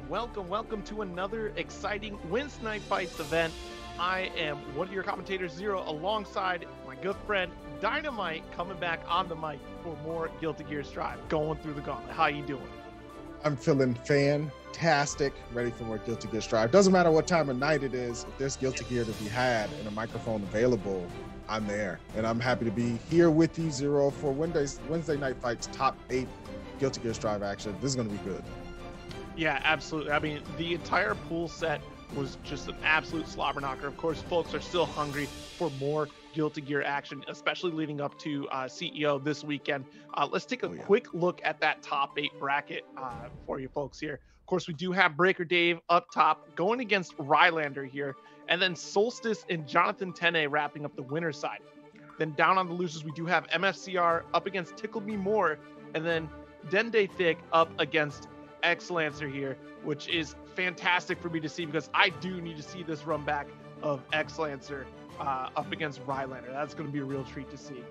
Welcome to another exciting Weds Night Fights event. I am one of your commentators, Zero, alongside my good friend Dynamite, coming back on the mic for more Guilty Gear Strive, going through the gauntlet. How you doing? I'm feeling fantastic, ready for more Guilty Gear Strive. Doesn't matter what time of night it is, if there's Guilty Gear to be had and a microphone available, I'm there. And I'm happy to be here with you, Zero, for Wednesday Night Fights top 8 Guilty Gear Strive action. This is going to be good. Yeah, absolutely. I mean, the entire pool set was just an absolute slobber knocker. Of course, folks are still hungry for more Guilty Gear action, especially leading up to CEO this weekend. Let's take a quick look at that top 8 bracket for you folks here. Of course, we do have Breaker Dave up top going against Rylander here, and then Solstice and Jonathan Tene wrapping up the winner's side. Then down on the losers, we do have MFCR up against Tickle Me More, and then Dende Thick up against X-Lancer here, which is fantastic for me to see because I do need to see this run back of X-Lancer up against Rylander. That's going to be a real treat to see.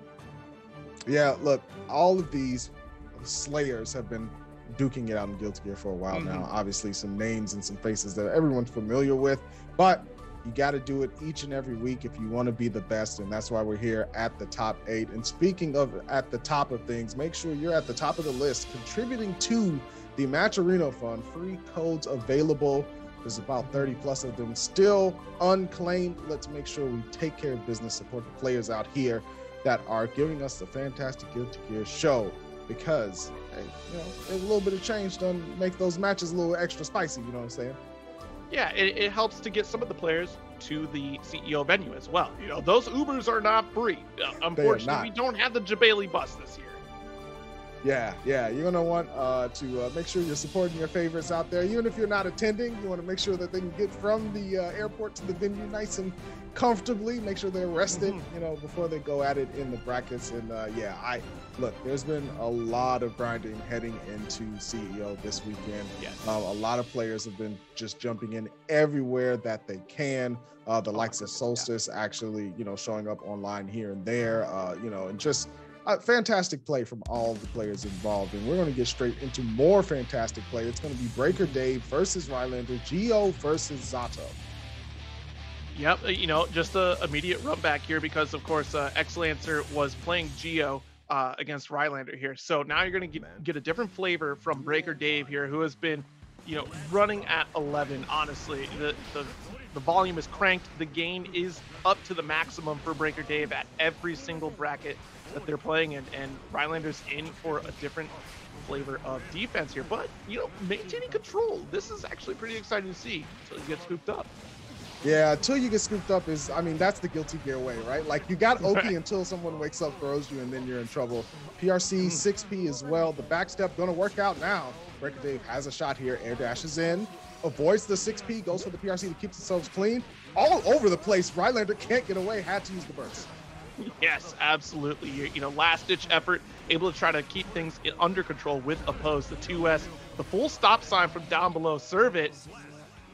Yeah, look, all of these slayers have been duking it out in Guilty Gear for a while now. Obviously, some names and some faces that everyone's familiar with, but you got to do it each and every week if you want to be the best, and that's why we're here at the top 8. And speaking of at the top of things, make sure you're at the top of the list, contributing to the Matcherino Fund. Free codes available. There's about 30 plus of them still unclaimed. Let's make sure we take care of business, support the players out here that are giving us the fantastic Guilty Gear show, because hey, you know, there's a little bit of change to make those matches a little extra spicy, you know what I'm saying? Yeah, it helps to get some of the players to the CEO venue as well. You know, those Ubers are not free. Unfortunately, we don't have the Jabali bus this year. Yeah, you're gonna want to make sure you're supporting your favorites out there. Even if you're not attending, you want to make sure that they can get from the airport to the venue nice and comfortably. Make sure they're rested, you know, before they go at it in the brackets. And look, there's been a lot of grinding heading into CEO this weekend. Yes. A lot of players have been just jumping in everywhere that they can. The likes of Solstice actually, you know, showing up online here and there, you know, and just fantastic play from all the players involved. And we're going to get straight into more fantastic play. It's going to be Breaker Dave versus Rylander, Geo versus Zato. Yep, you know, just a immediate run back here because, of course, X-Lancer was playing Geo against Rylander here. So now you're going to get a different flavor from Breaker Dave here, who has been, you know, running at 11. Honestly, the volume is cranked. The gain is up to the maximum for Breaker Dave at every single bracket that they're playing in, and Rylander's in for a different flavor of defense here, but you know, maintaining control. This is actually pretty exciting to see until you get scooped up. Yeah, until you get scooped up is, I mean, that's the Guilty Gear way, right? Like, you got Oki until someone wakes up, throws you, and then you're in trouble. PRC, 6P as well. The backstep gonna work out now. Breaker Dave has a shot here, air dashes in, avoids the 6P, goes for the PRC to keep themselves clean. All over the place, Rylander can't get away, had to use the burst. Yes, absolutely. You know, last-ditch effort, able to try to keep things under control with opposed. The 2S, the full stop sign from down below, serve it.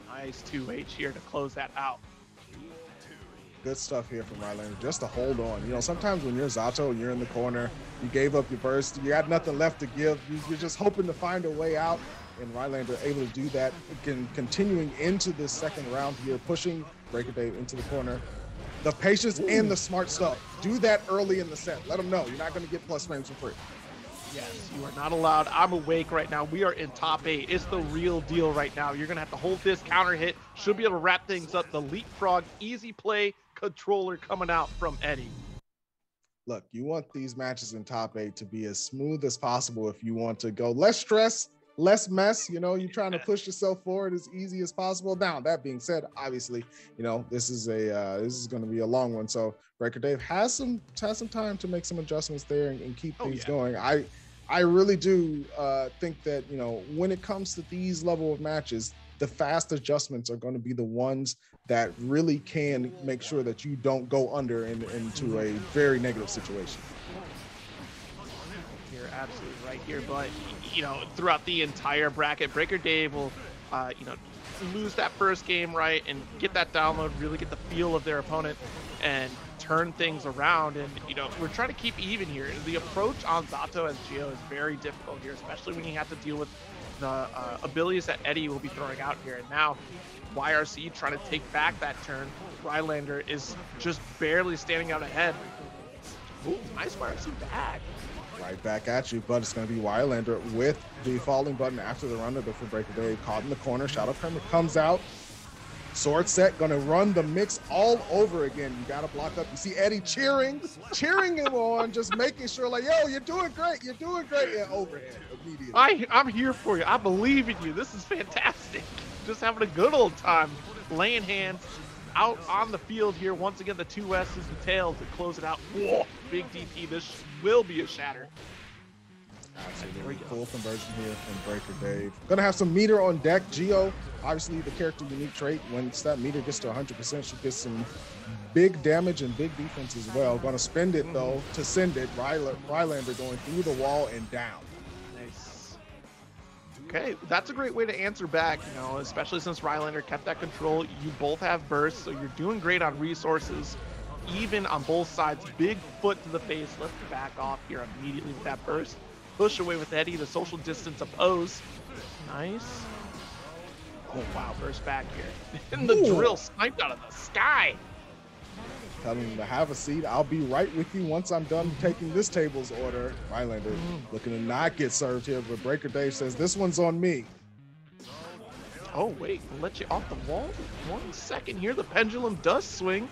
Nice 2H here to close that out. Good stuff here from Rylander, just to hold on. You know, sometimes when you're Zato, you're in the corner, you gave up your burst, you had nothing left to give, you're just hoping to find a way out, and Rylander able to do that. Again, continuing into this second round here, pushing Breaker Dave into the corner. The patience and the smart stuff. Do that early in the set. Let them know you're not going to get plus frames for free. Yes, you are not allowed. I'm awake right now. We are in top 8. It's the real deal right now. You're going to have to hold this counter hit. Should be able to wrap things up. The leapfrog, easy play controller coming out from Eddie. Look, you want these matches in top 8 to be as smooth as possible if you want to go less stress, less mess. You know, you're trying to push yourself forward as easy as possible. Now, that being said, obviously, you know, this is going to be a long one. So Breaker Dave has some time to make some adjustments there and keep things going. I really do think that, you know, when it comes to these level of matches, the fast adjustments are going to be the ones that really can make sure that you don't go under into a very negative situation. You're absolutely right here, but you know, throughout the entire bracket, Breaker Dave will, you know, lose that first game right and get that download, really get the feel of their opponent, and turn things around. And, you know, we're trying to keep even here. The approach on Zato as Geo is very difficult here, especially when you have to deal with the abilities that Eddie will be throwing out here. And now YRC trying to take back that turn. Rylander is just barely standing out ahead. Ooh, nice YRC back. Right back at you, but it's going to be Wylander with the falling button after the run of the Breaker Dave. Caught in the corner. Shadow Permit comes out. Sword set, going to run the mix all over again. You got to block up. You see Eddie cheering him on, just making sure, like, yo, you're doing great. You're doing great. And overhead immediately. I'm here for you. I believe in you. This is fantastic. Just having a good old time. Laying hands out on the field here. Once again, the two S's and tails to close it out. Whoa, big DP. This will be a shatter. Absolutely. Full conversion here from Breaker Dave. Gonna have some meter on deck. Geo, obviously the character unique trait. Once that meter gets to 100%, she gets some big damage and big defense as well. Gonna spend it though to send it. Rylander going through the wall and down. Nice. Okay, that's a great way to answer back, you know, especially since Rylander kept that control. You both have bursts, so you're doing great on resources. Even on both sides, big foot to the face. Let's back off here immediately with that burst. Push away with Eddie, the social distance oppose. Nice. Oh, wow, burst back here. And the drill sniped out of the sky. Telling him to have a seat. I'll be right with you once I'm done taking this table's order. Rylander looking to not get served here, but Breaker Dave says, this one's on me. Oh, wait, we'll let you off the wall. 1 second here. The pendulum does swing.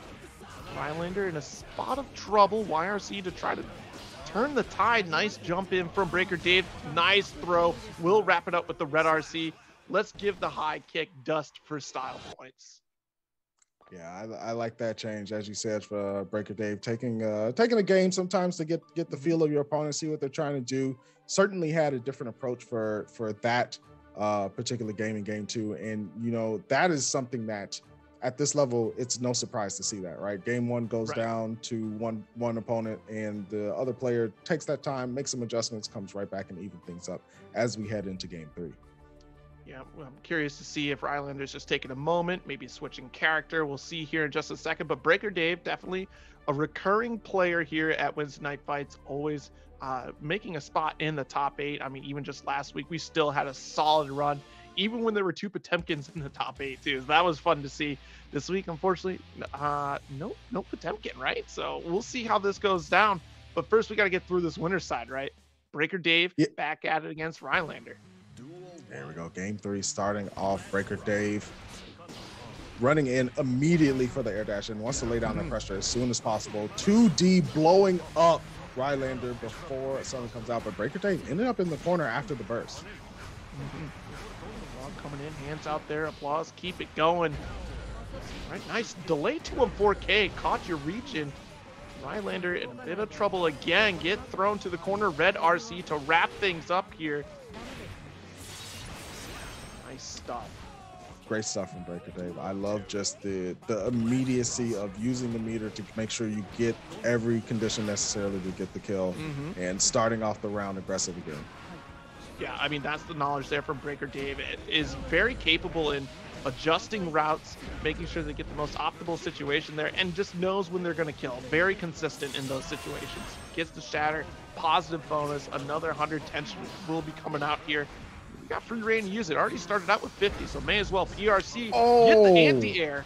Rylander in a spot of trouble. YRC to try to turn the tide. Nice jump in from Breaker Dave. Nice throw. We'll wrap it up with the red RC. Let's give the high kick dust for style points. Yeah, I like that change, as you said, for Breaker Dave. Taking a game sometimes to get the feel of your opponent, see what they're trying to do. Certainly had a different approach for that particular game in game 2. And, you know, that is something that at this level, it's no surprise to see that, right? Game 1 goes down to one opponent, and the other player takes that time, makes some adjustments, comes right back and even things up as we head into game 3. Yeah, well, I'm curious to see if Rylander's just taking a moment, maybe switching character. We'll see here in just a second. But Breaker Dave, definitely a recurring player here at Weds Night Fights, always making a spot in the top 8. I mean, even just last week, we still had a solid run, even when there were 2 Potemkins in the top 8 too. So that was fun to see. This week, unfortunately, no Potemkin, right? So we'll see how this goes down. But first, we got to get through this winner's side, right? Breaker Dave back at it against Rylander. There we go. Game 3 starting off. Breaker Dave running in immediately for the air dash and wants to lay down the pressure as soon as possible. 2D blowing up Rylander before something comes out. But Breaker Dave ended up in the corner after the burst. Coming in, hands out there, applause, keep it going. All right, nice delay to him, 4K, caught your reach in. Rylander in a bit of trouble again, get thrown to the corner, red RC to wrap things up here. Nice stuff. Great stuff from Breaker Dave. I love just the immediacy of using the meter to make sure you get every condition necessarily to get the kill and starting off the round aggressive again. Yeah, I mean, that's the knowledge there from Breaker Dave. It is very capable in adjusting routes, making sure they get the most optimal situation there, and just knows when they're going to kill. Very consistent in those situations. Gets the shatter, positive bonus, another 100 tension will be coming out here. We got free reign to use it. Already started out with 50, so may as well PRC get the anti-air.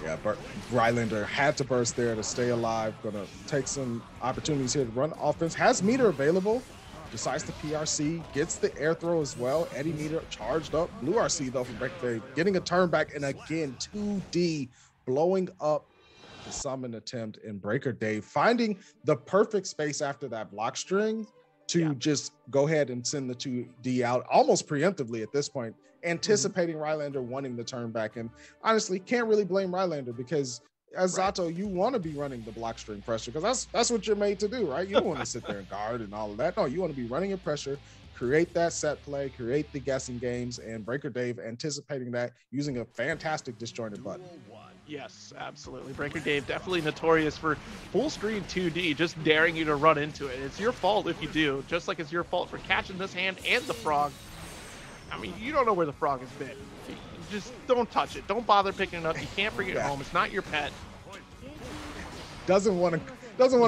Yeah, but Rylander had to burst there to stay alive. Gonna take some opportunities here to run offense. Has meter available. Decides to PRC, gets the air throw as well. Eddie meter charged up. Blue RC though from Breaker Dave, getting a turn back, and again 2D blowing up the summon attempt. And Breaker Dave finding the perfect space after that block string to just go ahead and send the 2D out almost preemptively at this point, anticipating Rylander wanting the turn back. And honestly, can't really blame Rylander because as Zato, you want to be running the block string pressure because that's what you're made to do, right? You don't want to sit there and guard and all of that. No, you want to be running your pressure, create that set play, create the guessing games, and Breaker Dave anticipating that using a fantastic disjointed button. Yes, absolutely. Breaker Dave definitely notorious for full screen 2D, just daring you to run into it. It's your fault if you do, just like it's your fault for catching this hand and the frog. I mean, you don't know where the frog has been. Just don't touch it. Don't bother picking it up. You can't bring it home. It's not your pet. doesn't want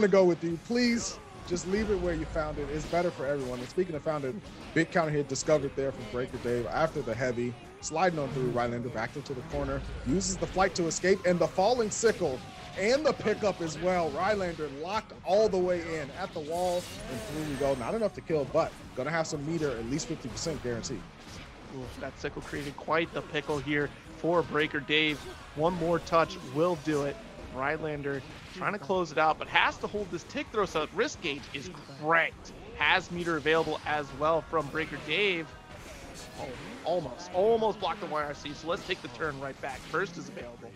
to go with you. Please just leave it where you found it. It's better for everyone. And speaking of found it, big counter hit discovered there from Breaker Dave after the heavy, sliding on through. Rylander back into the corner, uses the flight to escape, and the falling sickle and the pickup as well. Rylander locked all the way in at the wall, and through we go. Not enough to kill, but gonna have some meter, at least 50% guaranteed. Ooh, that sickle created quite the pickle here for Breaker Dave. One more touch will do it. Rylander trying to close it out, but has to hold this tick throw, so risk gauge is cranked. Has meter available as well from Breaker Dave. Oh, almost blocked the YRC, so let's take the turn right back. Burst is available.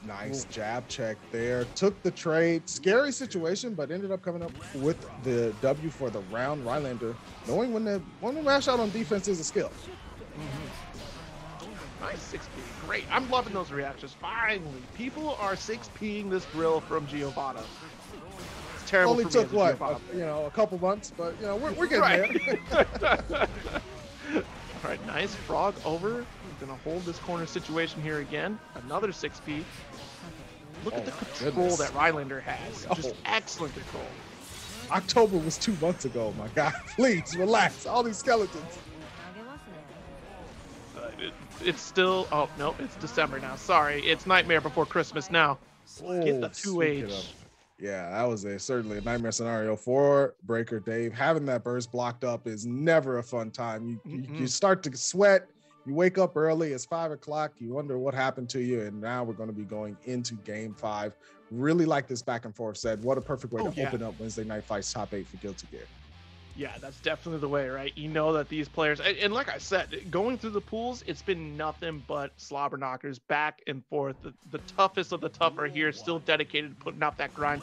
Nice jab check there. Took the trade. Scary situation, but ended up coming up with the W for the round. Rylander, knowing when to mash out on defense is a skill. Nice 6P. Great. I'm loving those reactions. Finally, people are 6P'ing this drill from Giovanna. It's terrible. Only took what? A couple months, but we're getting there. All right, nice frog over. Gonna hold this corner situation here again. Another 6P. Look at the control that Rylander has. Just excellent control. October was 2 months ago, my guy. Please relax. All these skeletons. It's still, oh no, it's December now. Sorry, it's Nightmare Before Christmas now. Get the 2H. Yeah, that was certainly a nightmare scenario for Breaker Dave. Having that burst blocked up is never a fun time. You start to sweat. You wake up early. It's 5 o'clock. You wonder what happened to you. And now we're going to be going into game 5. Really like this back and forth set. What a perfect way to open up Wednesday Night Fights top 8 for Guilty Gear. Yeah, that's definitely the way, right? You know that these players, and like I said, going through the pools, it's been nothing but slobber knockers back and forth. The toughest of the tough are here, still dedicated to putting out that grind.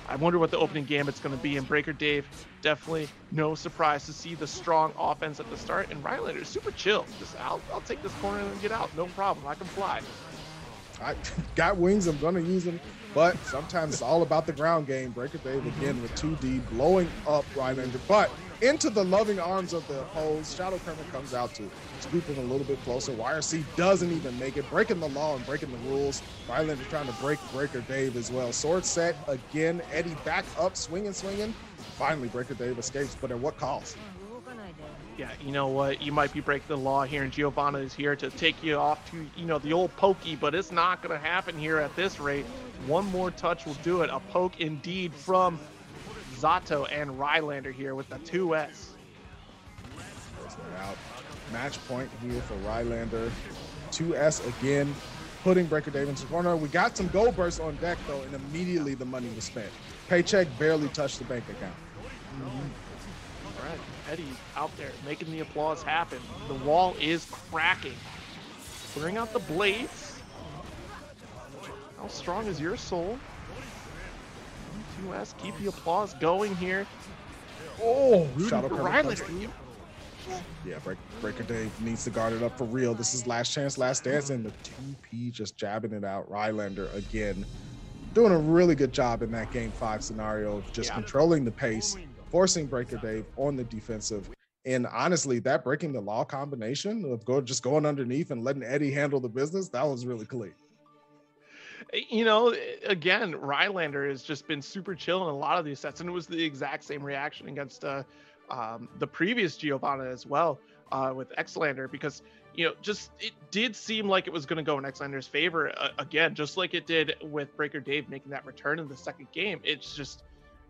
I wonder what the opening gambit's going to be. And Breaker Dave, definitely no surprise to see the strong offense at the start. And Rylander is super chill. Just, I'll take this corner and get out. No problem. I can fly. I got wings. I'm going to use them. But sometimes it's all about the ground game. Breaker Dave again with 2D blowing up Rylander. But into the loving arms of the opposed. Shadow Kermit comes out to scoop him a little bit closer. YRC doesn't even make it, breaking the law and breaking the rules. Rylander trying to break Breaker Dave as well. Sword set again. Eddie back up, swinging. Finally, Breaker Dave escapes, but at what cost? Yeah, you know what? You might be breaking the law here, and Giovanna is here to take you off to, the old pokey, but it's not going to happen here at this rate. One more touch will do it. A poke indeed from Zato and Rylander here with the 2S. Out. Match point here for Rylander. 2S again, putting Breaker Dave into the corner. We got some gold bursts on deck, though, and immediately the money was spent. Paycheck barely touched the bank account. All right, Eddie out there making the applause happen. The wall is cracking. Bring out the blades. How strong is your soul? 2S, keep the applause going here. Oh, Shadow Rylander. Yeah, Breaker Dave needs to guard it up for real. This is last chance, last dance, and the 2P just jabbing it out. Rylander again doing a really good job in that game 5 scenario of just controlling the pace, forcing Breaker Dave on the defensive. And honestly, that breaking the law combination of just going underneath and letting Eddie handle the business, that was really clean. Again, Rylander has just been super chill in a lot of these sets, and it was the exact same reaction against the previous Giovanna as well with Xlander, because it did seem like it was going to go in Xlander's favor again, just like it did with Breaker Dave making that return in the second game. It's just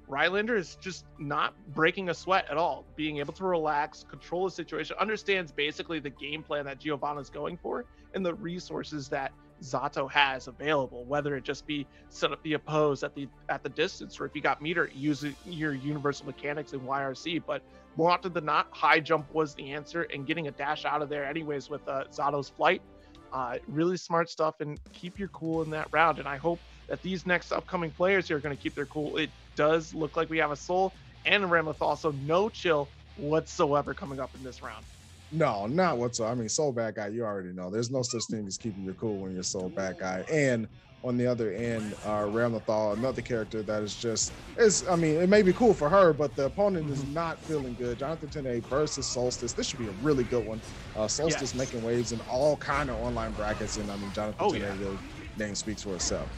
Rylander is just not breaking a sweat at all, being able to relax, control the situation, understands basically the game plan that Giovanna's going for and the resources that Zato has available, whether it just be set up the oppose at the distance, or if you got meter, use your universal mechanics in YRC. But more often than not, high jump was the answer, and getting a dash out of there anyways with Zato's flight. Really smart stuff, and keep your cool in that round. And I hope that these next upcoming players here are going to keep their cool. It does look like we have a Soul and a Ramleth also. No chill whatsoever coming up in this round. No, not whatsoever. I mean, Soul bad guy, you already know. There's no such thing as keeping your cool when you're Soul bad guy. And on the other end, Ramlethal, another character that it may be cool for her, but the opponent is not feeling good. Jonathan Tene versus Solstice. This should be a really good one. Solstice making waves in all kind of online brackets. And Jonathan Tene, the name speaks for itself.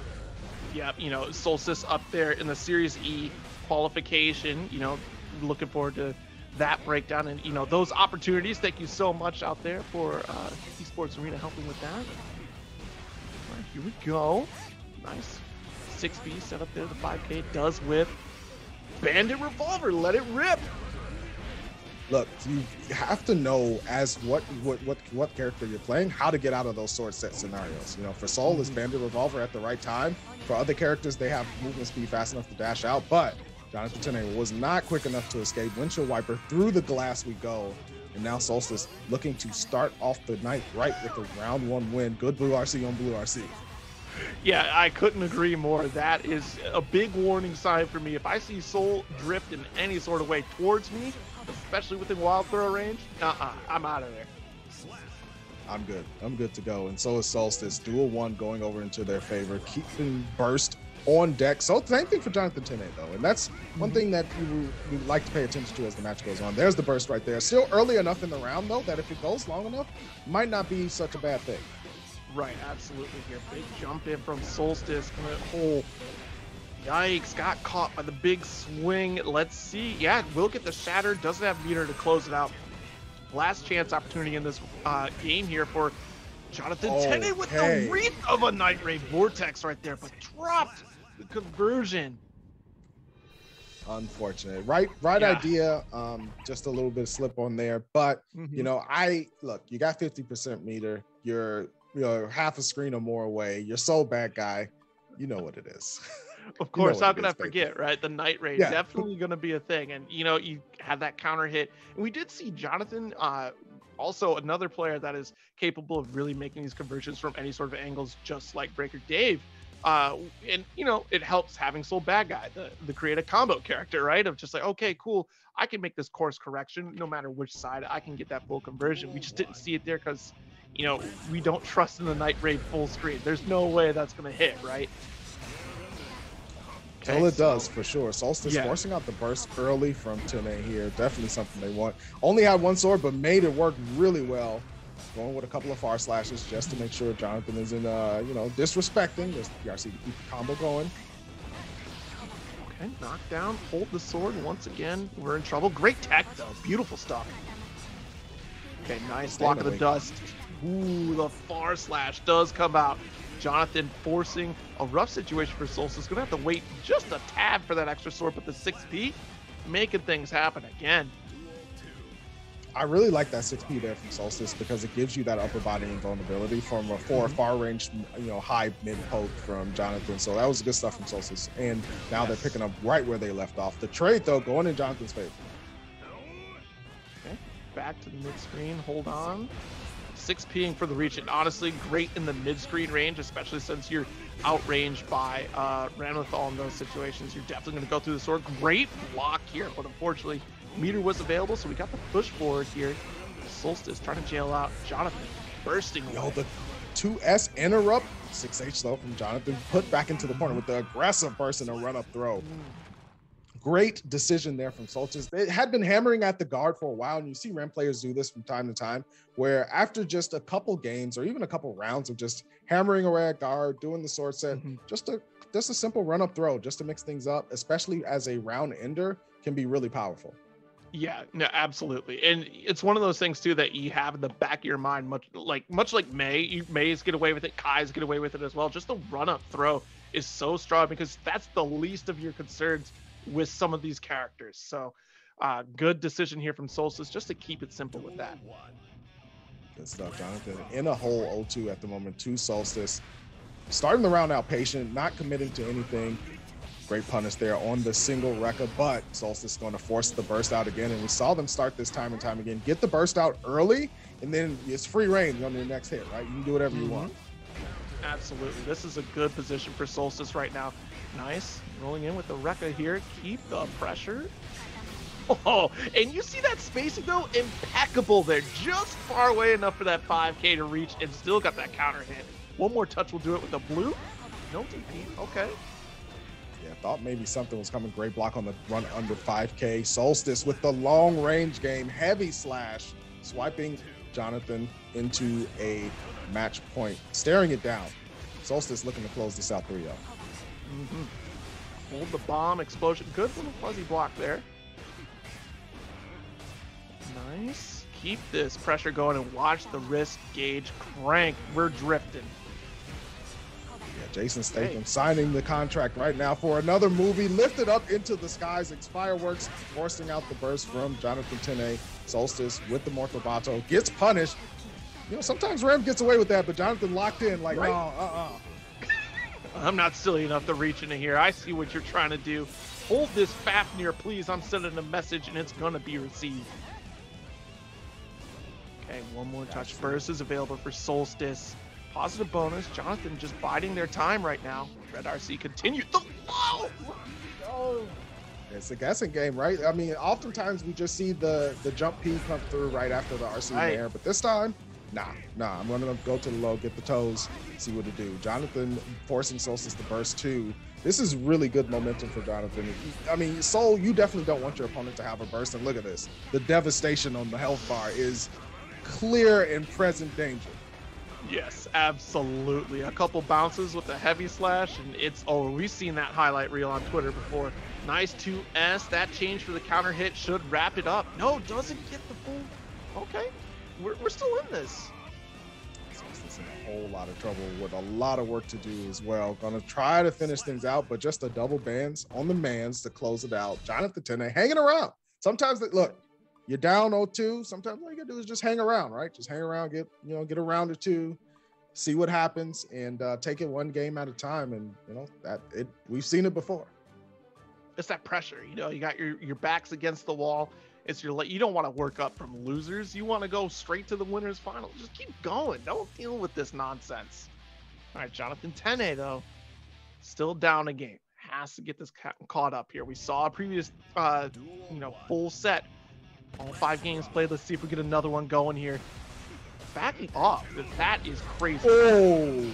Yeah, you know, Solstice up there in the Series E qualification, you know, looking forward to that breakdown and, you know, those opportunities. Thank you so much out there for Esports Arena helping with that. All right, here we go. Nice 6B set up there. The 5K does with Bandit Revolver. Let it rip. Look, you have to know as what character you're playing, how to get out of those sword set scenarios. You know, for Soul, it's Bandit Revolver at the right time. For other characters, they have movement speed fast enough to dash out, but Jonathan Tene was not quick enough to escape. Windshield wiper through the glass we go. And now Solstice looking to start off the night right with a round 1 win. Good Blue RC on Blue RC. Yeah, I couldn't agree more. That is a big warning sign for me. If I see Soul drift in any sort of way towards me, especially within wild throw range, I'm out of there. I'm good. I'm good to go. And so is Solstice. Dual 1 going over into their favor, keeping burst on deck. So same thing for Jonathan Tene, though. And that's one thing that you like to pay attention to as the match goes on. There's the burst right there. Still early enough in the round, though, that if it goes long enough, might not be such a bad thing. Right, absolutely here. Big jump in from Solstice. Oh, yikes, got caught by the big swing. Let's see. Yeah, will get the shatter. Doesn't have meter to close it out. Last chance opportunity in this game here for Jonathan Tene with the wreath of a Night Ray Vortex right there, but dropped the conversion. Unfortunate. Right idea. Just a little bit of slip on there, but you know, look, you got 50% meter. You're half a screen or more away. You're so bad guy. You know what it is. Of course, how could I forget, right? The Night Ray, definitely going to be a thing. And, you know, you had that counter hit. And we did see Jonathan, also another player that is capable of really making these conversions from any sort of angles, just like Breaker Dave. And, you know, it helps having Soul Bad Guy, the create a combo character, right? Of just like, okay, cool. I can make this course correction no matter which side. I can get that full conversion. We just didn't see it there because, you know, we don't trust in the Night Ray full screen. There's no way that's going to hit, right? Okay, well, it does for sure. Solstice forcing out the burst early from Tene here. Definitely something they want. Only had one sword, but made it work really well. Going with a couple of far slashes just to make sure Jonathan isn't, you know, disrespecting. There's the RC to keep the combo going. Okay, knockdown. Hold the sword once again. We're in trouble. Great tech, though. Beautiful stuff. Okay, nice block of the dust. Ooh, the far slash does come out. Jonathan forcing a rough situation for Solstice. Gonna have to wait just a tad for that extra sword, but the 6P making things happen again. I really like that 6P there from Solstice because it gives you that upper body invulnerability from a far range, you know, high mid poke from Jonathan. So that was good stuff from Solstice. And now they're picking up right where they left off. The trade, though, going in Jonathan's favor. Okay, back to the mid screen. Hold on. 6Ping for the reach, and honestly, great in the mid-screen range, especially since you're outranged by Ranwithal in those situations. You're definitely going to go through the sword. Great block here, but unfortunately, meter was available, so we got the push forward here. Solstice trying to jail out Jonathan, bursting away. Yo, the 2S interrupt, 6H though from Jonathan, put back into the corner with the aggressive burst and a run-up throw. Great decision there from Solstice. They had been hammering at the guard for a while, and you see Ram players do this from time to time, where after just a couple games or even a couple rounds of just hammering away at guard, doing the sword set, just a simple run-up throw just to mix things up, especially as a round ender, can be really powerful. Yeah, no, absolutely. And it's one of those things too that you have in the back of your mind, much like May's get away with it, Kai's get away with it as well. Just the run-up throw is so strong because that's the least of your concerns with some of these characters. So good decision here from Solstice just to keep it simple with that. Good stuff, Jonathan. In a hole 0-2 at the moment to Solstice. Starting the round out patient, not committing to anything. Great punish there on the single Rekka, but Solstice is going to force the burst out again. And we saw them start this time and time again. Get the burst out early, and then it's free reign on your next hit, right? You can do whatever you want. Absolutely. This is a good position for Solstice right now. Nice. Rolling in with the Rekka here. Keep the pressure. Oh, and you see that spacing, though? Impeccable there. Just far away enough for that 5K to reach and still got that counter hit. One more touch will do it with the blue. No TP. Okay. Yeah, thought maybe something was coming. Great block on the run under 5K. Solstice with the long range game. Heavy slash. Swiping Jonathan into a match point. Staring it down. Solstice looking to close this out 3-0. Hold the bomb, explosion. Good little fuzzy block there. Nice. Keep this pressure going and watch the wrist gauge crank. We're drifting. Yeah, Jason Statham signing the contract right now for another movie. Lifted up into the skies, fireworks, forcing out the burst from Jonathan Tene. Solstice with the Mortal Bato gets punished. You know, sometimes Ram gets away with that, but Jonathan locked in like, right. No, I'm not silly enough to reach into here. I see what you're trying to do. Hold this Fafnir, please. I'm sending a message, and it's going to be received. Okay, one more touch. Burst is available for Solstice. Positive bonus. Jonathan just biding their time right now. Red RC continues. Oh! It's a guessing game, right? I mean, oftentimes we just see the jump P come through right after the RC in the air, but this time, nah. I'm going to go to the low, get the toes, see what to do. Jonathan forcing Solstice to burst too. This is really good momentum for Jonathan. I mean, Soul, you definitely don't want your opponent to have a burst, and look at this. The devastation on the health bar is clear and present danger. Yes, absolutely. A couple bounces with a heavy slash, and it's over. We've seen that highlight reel on Twitter before. Nice 2S. That change for the counter hit should wrap it up. No, doesn't get the full. Okay, we're still in this. Solstice in a whole lot of trouble with a lot of work to do as well. Gonna try to finish things out, but just a double bands on the mans to close it out. Jonathan Tene hanging around. Sometimes, look, you're down 0-2. Sometimes all you gotta do is just hang around, right? Just hang around, get a round or two, see what happens, and take it one game at a time. And we've seen it before. It's that pressure, you got your backs against the wall. It's you don't want to work up from losers. You want to go straight to the winners final. Just keep going. Don't deal with this nonsense. All right, Jonathan Tene though, still down a game. Has to get this caught up here. We saw a previous full set. All 5 games played. Let's see if we get another one going here. Backing off. That is crazy. Oh,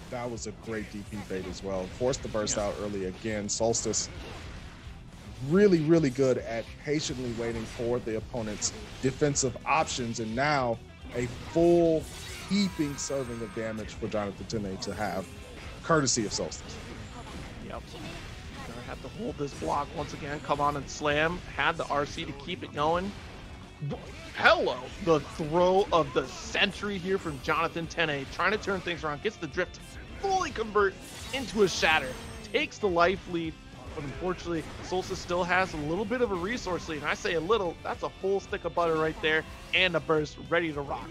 that was a great DP bait as well. Forced the burst out early again. Solstice really, really good at patiently waiting for the opponent's defensive options. And now a full heaping serving of damage for Jonathan Tene to have, courtesy of Solstice. Yep. Gonna have to hold this block once again. Come on and slam. Had the RC to keep it going. Hello, the throw of the century here from Jonathan Tene, trying to turn things around, gets the drift to fully convert into a shatter, takes the life lead, but unfortunately, Solstice still has a little bit of a resource lead, and I say a little, that's a full stick of butter right there, and a burst ready to rock.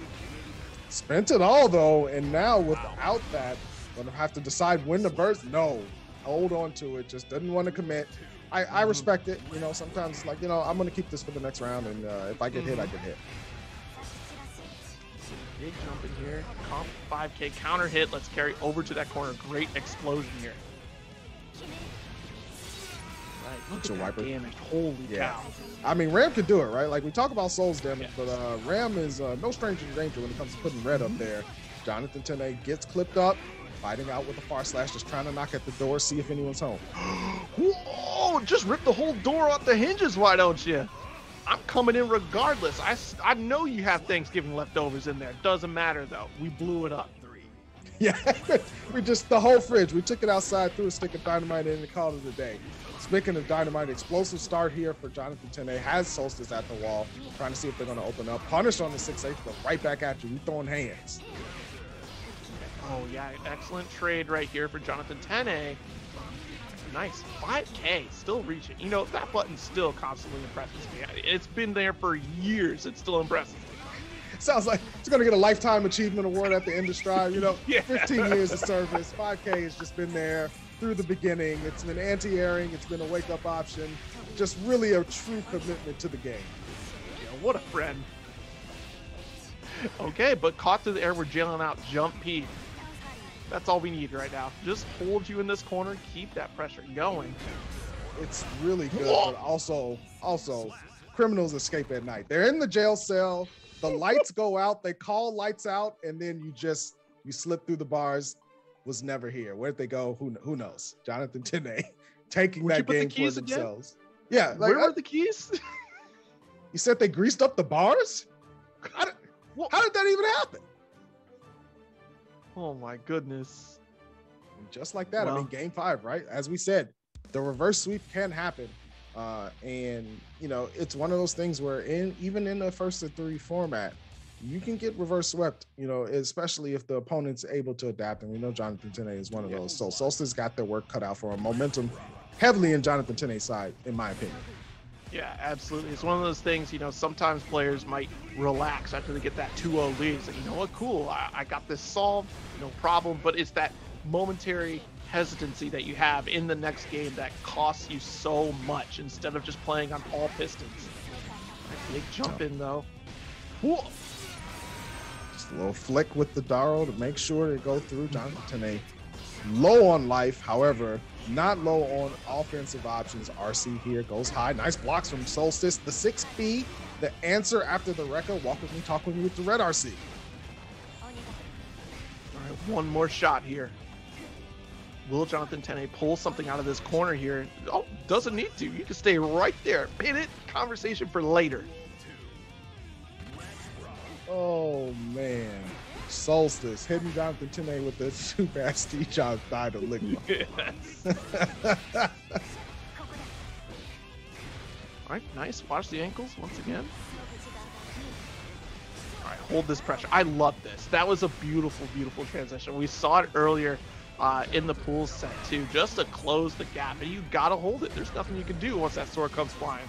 Spent it all though, and now without that, gonna have to decide when to burst. No, hold on to it, just doesn't want to commit. I respect it. Sometimes it's like, I'm going to keep this for the next round, and if I get hit, I get hit. Big jump in here. Comp 5K counter hit. Let's carry over to that corner. Great explosion here. Right, look at that damage. Holy cow. I mean, Ram could do it, right? Like, we talk about Soul's damage, but Ram is no stranger to danger when it comes to putting red up there. Jonathan Tene gets clipped up. Fighting out with a far slash, just trying to knock at the door, see if anyone's home. Whoa, just rip the whole door off the hinges, why don't you? I'm coming in regardless. I know you have Thanksgiving leftovers in there. Doesn't matter, though. We blew it up. Yeah, we just, the whole fridge. We took it outside, threw a stick of dynamite in, and called it a day. Speaking of dynamite, explosive start here for Jonathan Tene. Has Solstice at the wall, trying to see if they're going to open up. Punish on the 6-8, but right back at you. We throwing hands. Oh, yeah, excellent trade right here for Jonathan Tene. Nice. 5K, still reaching. That button still constantly impresses me. It's been there for years. It still impresses me. Sounds like it's going to get a Lifetime Achievement Award at the end of Strive. 15 years of service. 5K has just been there through the beginning. It's been anti-airing. It's been a wake-up option. Just really a true commitment to the game. What a friend. Okay, but caught to the air, we're jailing out jump P. That's all we need right now. Just hold you in this corner, keep that pressure going. It's really good, but also criminals escape at night. They're in the jail cell, the lights go out, they call lights out, and then you slip through the bars. Was never here. Where'd they go? Who knows? Jonathan Tene taking that game for themselves. Again? Yeah. Where were the keys? You said they greased up the bars? How did that even happen? Oh my goodness. just like that. Well, I mean, game 5, right? As we said, the reverse sweep can happen. And, you know, it's one of those things where even in the first to 3 format, you can get reverse swept, you know, especially if the opponent's able to adapt. And we know Jonathan Tene is one of those. So Solstice got their work cut out for him. Momentum heavily in Jonathan Tene's side, in my opinion. Yeah, absolutely. It's one of those things, you know, sometimes players might relax after they get that 2-0 lead. It's like, you know what, cool, I got this solved, no problem. But it's that momentary hesitancy that you have in the next game that costs you so much instead of just playing on all pistons. Big jump in, though. Whoa. Just a little flick with the Daro to make sure they go through. Jonathan Tene low on life, however, not low on offensive options. RC here goes high. Nice blocks from Solstice. The 6B, the answer after the Rekka. Walk with me, talk with me with the red RC. All right, one more shot here. Will Jonathan Tene pull something out of this corner here? Oh, doesn't need to. You can stay right there. Pin it. Conversation for later. Oh, man. Solstice hitting Jonathan Tene with the super SD job thigh to lick. Yes. All right, nice. Watch the ankles once again. All right, hold this pressure. I love this. That was a beautiful, beautiful transition. We saw it earlier in the pool set too, just to close the gap. And you gotta hold it. There's nothing you can do once that sword comes flying.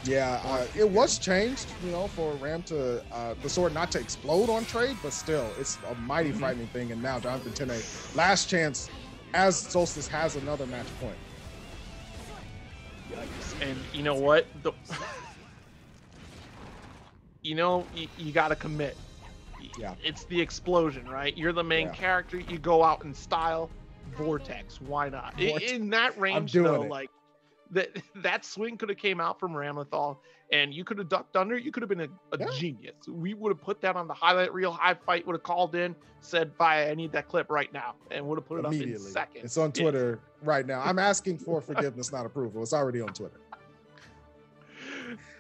Yeah, it was changed, you know, for Ram to the sword not to explode on trade, but still, it's a mighty frightening thing. And now Jonathan Tene, last chance, as Solstice has another match point. Yikes. And you know what? You know, you got to commit. Yeah. It's the explosion, right? You're the main character. You go out in style. Vortex. Why not? In that range, though, like, that swing could have came out from Ramlethal, and you could have ducked under. You could have been a genius. We would have put that on the highlight reel. High Fight would have called in, said, "Bye, I need that clip right now," and would have put it up in seconds. It's on Twitter right now. I'm asking for forgiveness, not approval. It's already on Twitter.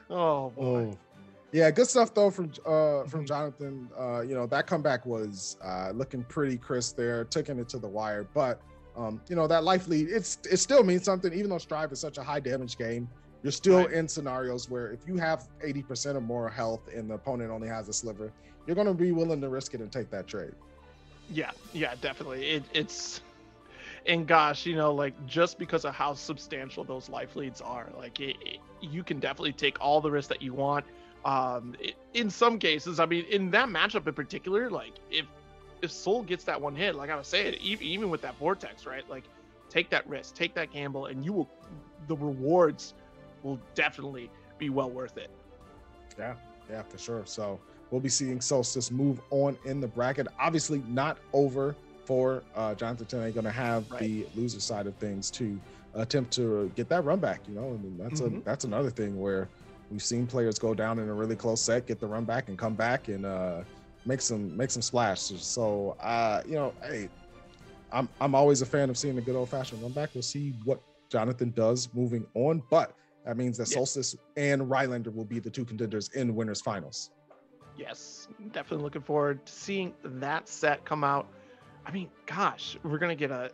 Oh boy. Oh. Yeah, good stuff though from Jonathan. You know, that comeback was looking pretty crisp there, taking it to the wire, but. You know, that life lead, it still means something. Even though Strive is such a high damage game, you're still in scenarios where if you have 80% or more health and the opponent only has a sliver, you're going to be willing to risk it and take that trade. Yeah, definitely. It's and gosh, you know, like, just because of how substantial those life leads are, like, you can definitely take all the risks that you want. In some cases, I mean, in that matchup in particular, like, if Soul gets that one hit, like I was saying, even with that Vortex, right? Like, take that risk, take that gamble, and the rewards will definitely be well worth it. Yeah, for sure. So we'll be seeing Solstice move on in the bracket. Obviously not over for Jonathan Tene. Going to have the loser side of things to attempt to get that run back, you know, and that's another thing where we've seen players go down in a really close set, get the run back and come back and make some splashes. So you know, hey, I'm always a fan of seeing a good old-fashioned run back. We'll see what Jonathan does moving on, but that means that Solstice and Rylander will be the 2 contenders in winners finals. Yes, definitely looking forward to seeing that set come out. I mean, gosh, we're gonna get a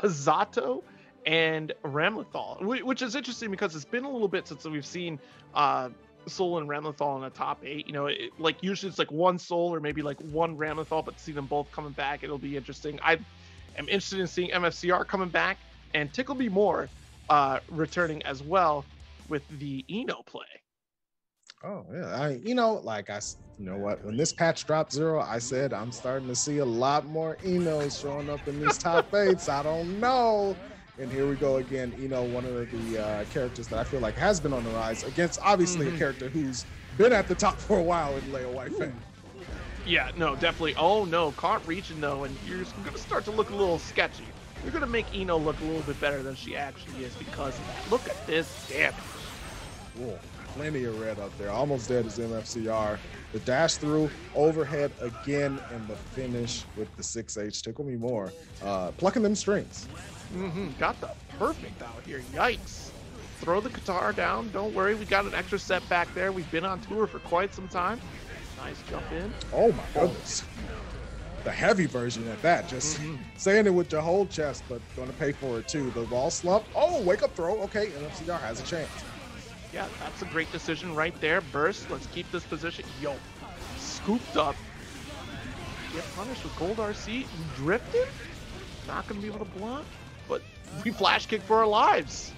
Zato and Ramlethal, which is interesting because it's been a little bit since we've seen Soul and Ramlethal in the top 8. You know, like, usually it's like one Soul or maybe like one Ramlethal, but to see them both coming back, it'll be interesting. I am interested in seeing MFCR coming back and Tickle Me More returning as well with the Eno play. Oh yeah, you know what? When this patch dropped 0, I said I'm starting to see a lot more Enos showing up in these top 8s. I don't know. And here we go again. Eno, one of the characters that I feel like has been on the rise against, obviously, a character who's been at the top for a while in Leo White Fang. Yeah, no, definitely. Oh, no, caught reaching, though, and you're going to start to look a little sketchy. You're going to make Eno look a little bit better than she actually is because of that. Look at this damage. Whoa, plenty of red up there. Almost dead as MFCR. The dash through, overhead again, and the finish with the 6H. Tickle Me More. Plucking them strings. Got the perfect out here. Yikes. Throw the guitar down. Don't worry. We got an extra set back there. We've been on tour for quite some time. Nice jump in. Oh, my goodness. the heavy version at that. Just saying it with your whole chest, but going to pay for it too. The wall slump. Oh, wake up throw. Okay, MFCR has a chance. Yeah, that's a great decision right there. Burst. Let's keep this position. Yo, scooped up. Get punished with gold RC. Drifted. Not going to be able to block, but we flash kick for our lives.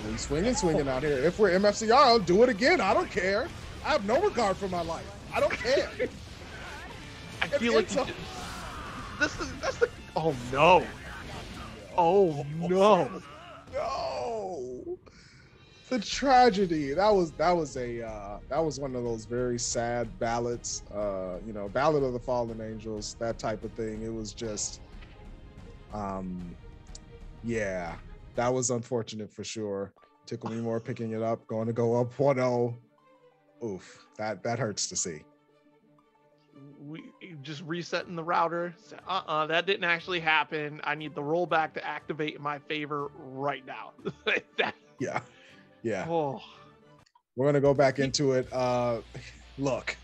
We swinging out here. If we're MFCR, I'll do it again. I don't care. I have no regard for my life. I don't care. I feel like that's the. Oh no! Oh no! No! The tragedy. That was one of those very sad ballads. You know, Ballad of the Fallen Angels, that type of thing. It was just, yeah, that was unfortunate for sure. Tickle Me More picking it up, going to go up 1-0. Oof, that hurts to see. We just resetting the router. That didn't actually happen. I need the rollback to activate in my favor right now. Yeah. Oh. We're gonna go back into it. Look,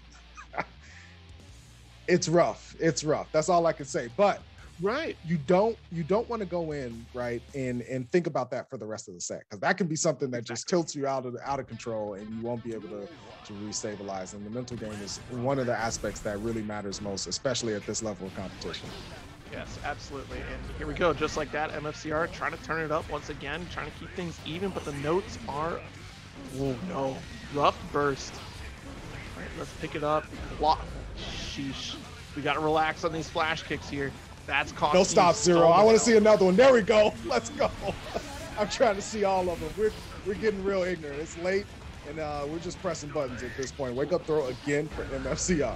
it's rough. It's rough. That's all I can say. But right, you don't want to go in right and think about that for the rest of the set, because that can be something that just tilts you out of control, and you won't be able to restabilize. And the mental game is one of the aspects that really matters most, especially at this level of competition. Yes, absolutely. And here we go, just like that. MFCR trying to turn it up once again, trying to keep things even, but the notes are, oh no, rough burst. All right, let's pick it up. Sheesh. We got to relax on these flash kicks here. That's costing. No stop, Zero. I want to see another one. There we go. Let's go. I'm trying to see all of them. We're getting real ignorant. It's late, and we're just pressing buttons at this point. Wake up throw again for MFCR.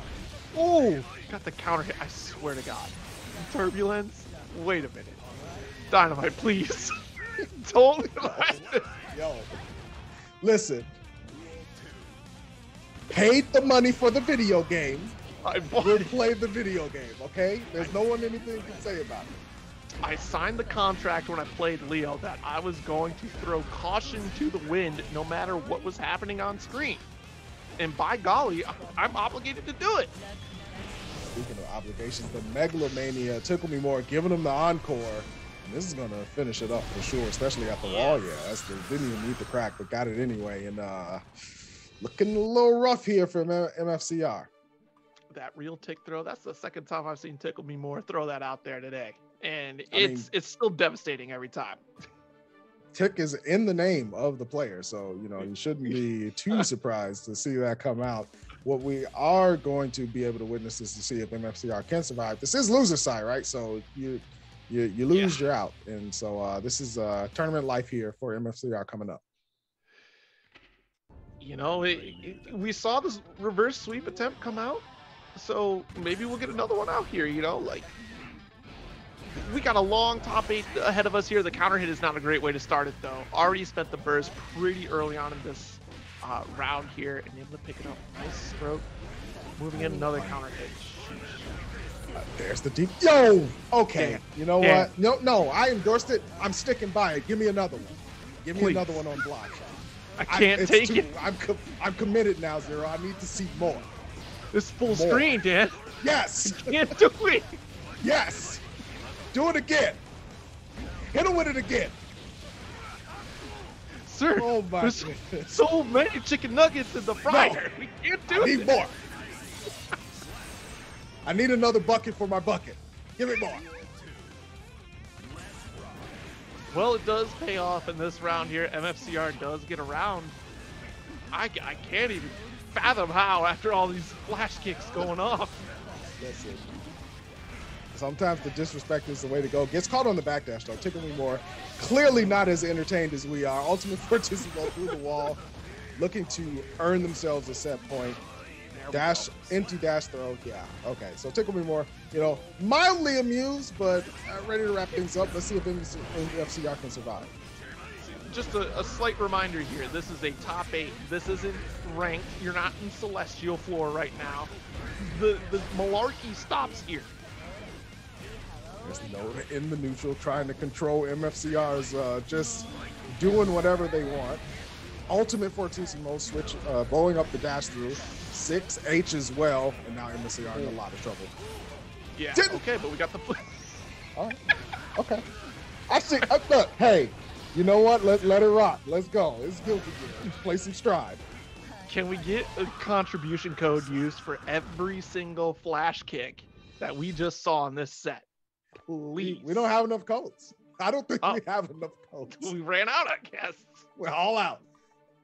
Oh, got the counter hit. I swear to God. Turbulence. Wait a minute. Dynamite, please. Don't. Yo, listen. Paid the money for the video game. We'll play the video game, okay? There's no one anything you can say about it. I signed the contract when I played Leo that I was going to throw caution to the wind no matter what was happening on screen. And by golly, I'm obligated to do it. Speaking of obligations, the Megalomania, Tickle Me More, giving them the encore. And this is going to finish it up for sure, especially at the wall. Yeah, didn't even need the crack, but got it anyway. And looking a little rough here for MFCR. That real tick throw, that's the second time I've seen Tickle Me More throw that out there today. And it's still devastating every time. Tick is in the name of the player, so you shouldn't be too surprised to see that come out. What we are going to be able to witness is to see if MFCR can survive. This is loser side, right? So you lose, you're out. And so this is tournament life here for MFCR coming up. We saw this reverse sweep attempt come out. So maybe we'll get another one out here, like we got a long top 8 ahead of us here. The counter hit is not a great way to start it though. Already spent the burst pretty early on in this round here and able to pick it up. Nice stroke. Moving in another counter hit. There's the deep. Yo, okay. You know what? No, I endorsed it. I'm sticking by it. Give me another one. Give me another one on block. I can't take it. I'm committed now, Zero. I need to see more. This full screen, Dan. Yes. You can't do it. Yes. Do it again. Hit him with it again. Sir, oh my there's goodness. So many chicken nuggets in the fryer. No. We can't do it. I need more. I need another bucket for my bucket. Give it more. Well, it does pay off in this round here. MFCR does get around. I can't even fathom how after all these flash kicks going off. That's it. Sometimes the disrespect is the way to go. Gets caught on the backdash though. Tickle Me More. Clearly not as entertained as we are. Ultimate Fortissimo through the wall, looking to earn themselves a set point. Dash, empty dash throw. Yeah, okay. So Tickle Me More, mildly amused, but ready to wrap things up. Let's see if MFCR can survive. Just a slight reminder here. This is a top 8. This isn't ranked. You're not in Celestial floor right now. The malarkey stops here. There's no in the neutral trying to control MFCR's just doing whatever they want. Ultimate Fortissimo switch, blowing up the dash through. 6H as well, and now MFCR in a lot of trouble. Yeah. Didn't. Okay, but we got the. All right. Okay. Actually, look. Hey, you know what? Let it rock. Let's go. It's Guilty Gear. Play some Stride. Can we get a contribution code used for every single flash kick that we just saw in this set? Please. We don't have enough codes. I don't think we have enough codes. We ran out, I guess. We're all out.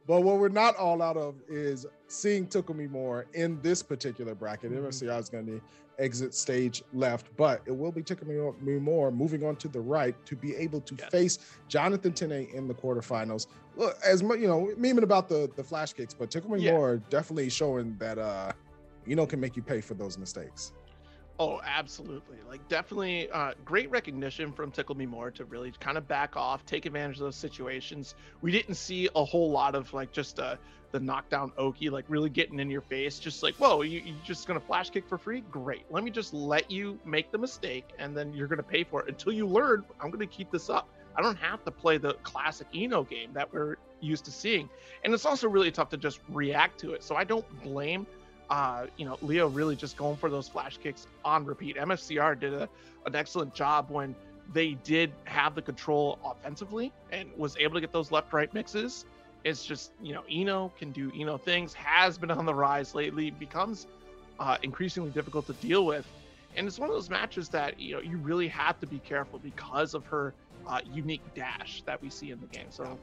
But what we're not all out of is seeing Tickle Me More in this particular bracket. MSCI is going to exit stage left, but it will be Tickle Me More moving on to the right to be able to face Jonathan Tene in the quarterfinals. Look, as much, memeing about the flash kicks, but Tickle Me More definitely showing that, can make you pay for those mistakes. Oh, absolutely. Like, definitely great recognition from Tickle Me More to really kind of back off, take advantage of those situations. We didn't see a whole lot of like just the knockdown Oki, like really getting in your face, just like, whoa, you just going to flash kick for free? Great. Let me just let you make the mistake and then you're going to pay for it until you learn, I'm going to keep this up. I don't have to play the classic Eno game that we're used to seeing. And it's also really tough to just react to it. So I don't blame Leo really just going for those flash kicks on repeat. MFCR did an excellent job when they did have the control offensively and was able to get those left-right mixes. It's just, Eno can do Eno things, has been on the rise lately, becomes increasingly difficult to deal with. And it's one of those matches that, you really have to be careful because of her unique dash that we see in the game. So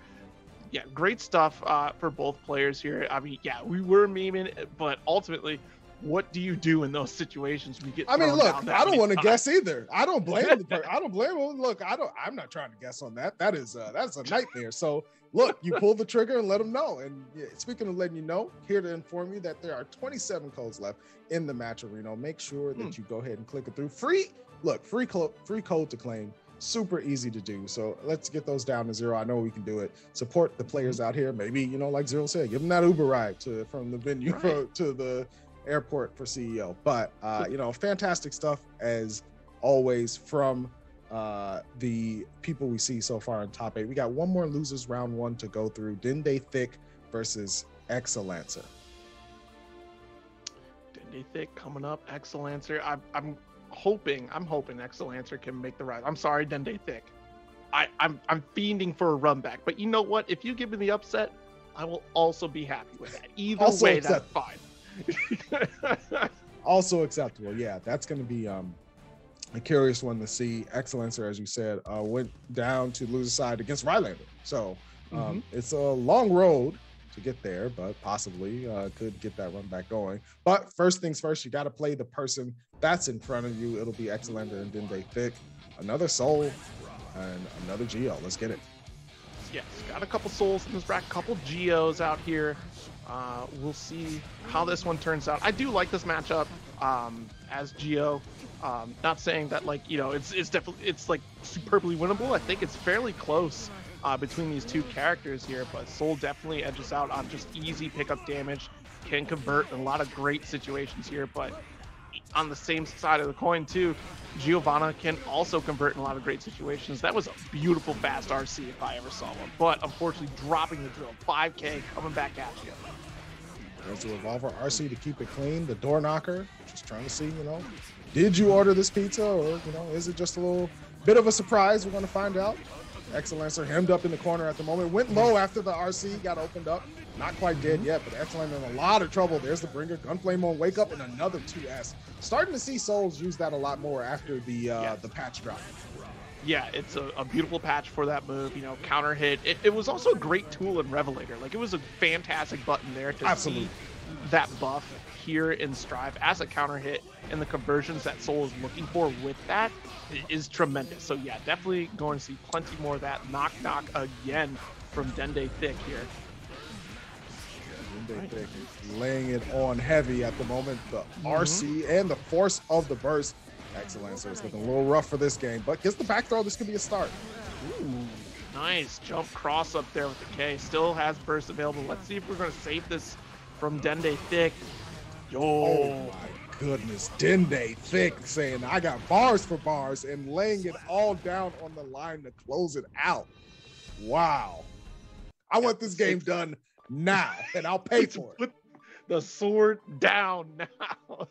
yeah, great stuff for both players here. I mean, yeah, we were memeing, but ultimately, what do you do in those situations when you get? I mean, look, I don't want to guess either. I don't blame I don't blame him. Look, I'm not trying to guess on that. That's a nightmare. So look, you pull the trigger and let them know. And speaking of letting you know, here to inform you that there are 27 codes left in the match arena. Make sure that you go ahead and click it through. Free code to claim. Super easy to do. So let's get those down to 0. I know we can do it. Support the players out here. Maybe, like Zero said, give them that Uber ride from the venue to the airport for CEO. But, fantastic stuff as always from the people we see so far in top 8. We got one more losers round 1 to go through. Dende Thick versus Excelancer. Dende Thick coming up. Excelancer. I'm hoping Excelancer can make the ride. I'm sorry, Dende Thick. I'm fiending for a run back, but you know what? If you give me the upset, I will also be happy with that. Either also way, that's fine. Also acceptable. Yeah, that's going to be a curious one to see. Excelancer, as you said, went down to loser side against Rylander. So it's a long road to get there, but possibly could get that run back going. But first things first, you got to play the person that's in front of you. It'll be Excelancer and Dende Thick. Another Soul and another Geo. Let's get it. Yes, got a couple Souls in this bracket, couple Geos out here. We'll see how this one turns out. I do like this matchup as Geo. Not saying that it's definitely like superbly winnable. I think it's fairly close between these two characters here, but Soul definitely edges out on just easy pickup damage, can convert in a lot of great situations here, but on the same side of the coin too, Giovanna can also convert in a lot of great situations. That was a beautiful fast RC if I ever saw one, but unfortunately dropping the drill. 5K coming back at you. There's the revolver RC to keep it clean. The door knocker, just trying to see, did you order this pizza or, is it just a little bit of a surprise? We're going to find out. Excelancer hemmed up in the corner at the moment. Went low after the RC got opened up. Not quite dead yet, but Excelancer in a lot of trouble. There's the bringer. Gunflame on wake up and another 2S. Starting to see Souls use that a lot more after the patch drop. Yeah, it's a beautiful patch for that move. Counter hit. It was also a great tool in Revelator. Like, it was a fantastic button there to see that buff here in Strive as a counter hit, and the conversions that Soul is looking for with that is tremendous. So yeah, definitely going to see plenty more of that. Knock again from Dende Thick here. Dende Thick is laying it on heavy at the moment. The RC and the force of the burst. Excelancer is looking a little rough for this game, but gets the back throw. This could be a start. Ooh, nice jump cross up there with the K. Still has burst available. Let's see if we're going to save this from Dende Thick. Oh my goodness, Dende Thick saying I got bars for bars and laying it all down on the line to close it out. Wow. I want this game done now and I'll pay for it. Put the sword down now.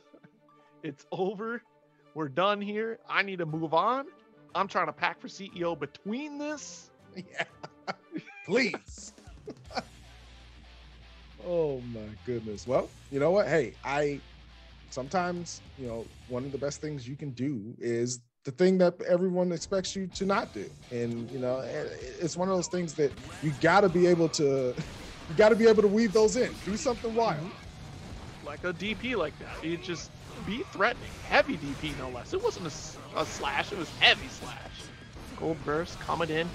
It's over. we're done here. I need to move on. I'm trying to pack for CEO between this. Yeah, please. Oh my goodness. Well, you know what? Hey, sometimes, you know, one of the best things you can do is the thing that everyone expects you to not do. And, you know, it's one of those things that you got to be able to weave those in. Do something wild. Like a DP like that. You just be threatening. Heavy DP, no less. It wasn't a slash. It was heavy slash. Gold burst coming in.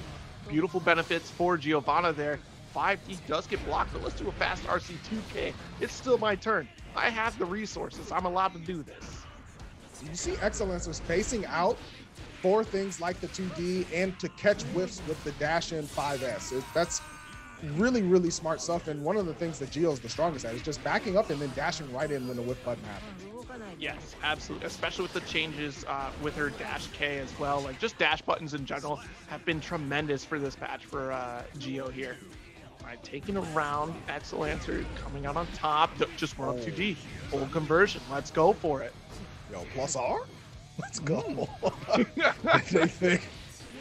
Beautiful benefits for Giovanna there. 5D does get blocked, but let's do a fast RC2K. It's still my turn. I have the resources. I'm allowed to do this. You see Excellencer spacing out for things like the 2D and to catch whiffs with the dash in 5S. That's really, really smart stuff. And one of the things that Gio's the strongest at is just backing up and then dashing right in when the whiff button happens. Yes, absolutely. Especially with the changes with her dash K as well. Like just dash buttons in general have been tremendous for this patch for Gio here. All right, taking around Excellencer coming out on top. Just run 2D. Full conversion. Let's go for it. Yo, plus R? Let's go. They think,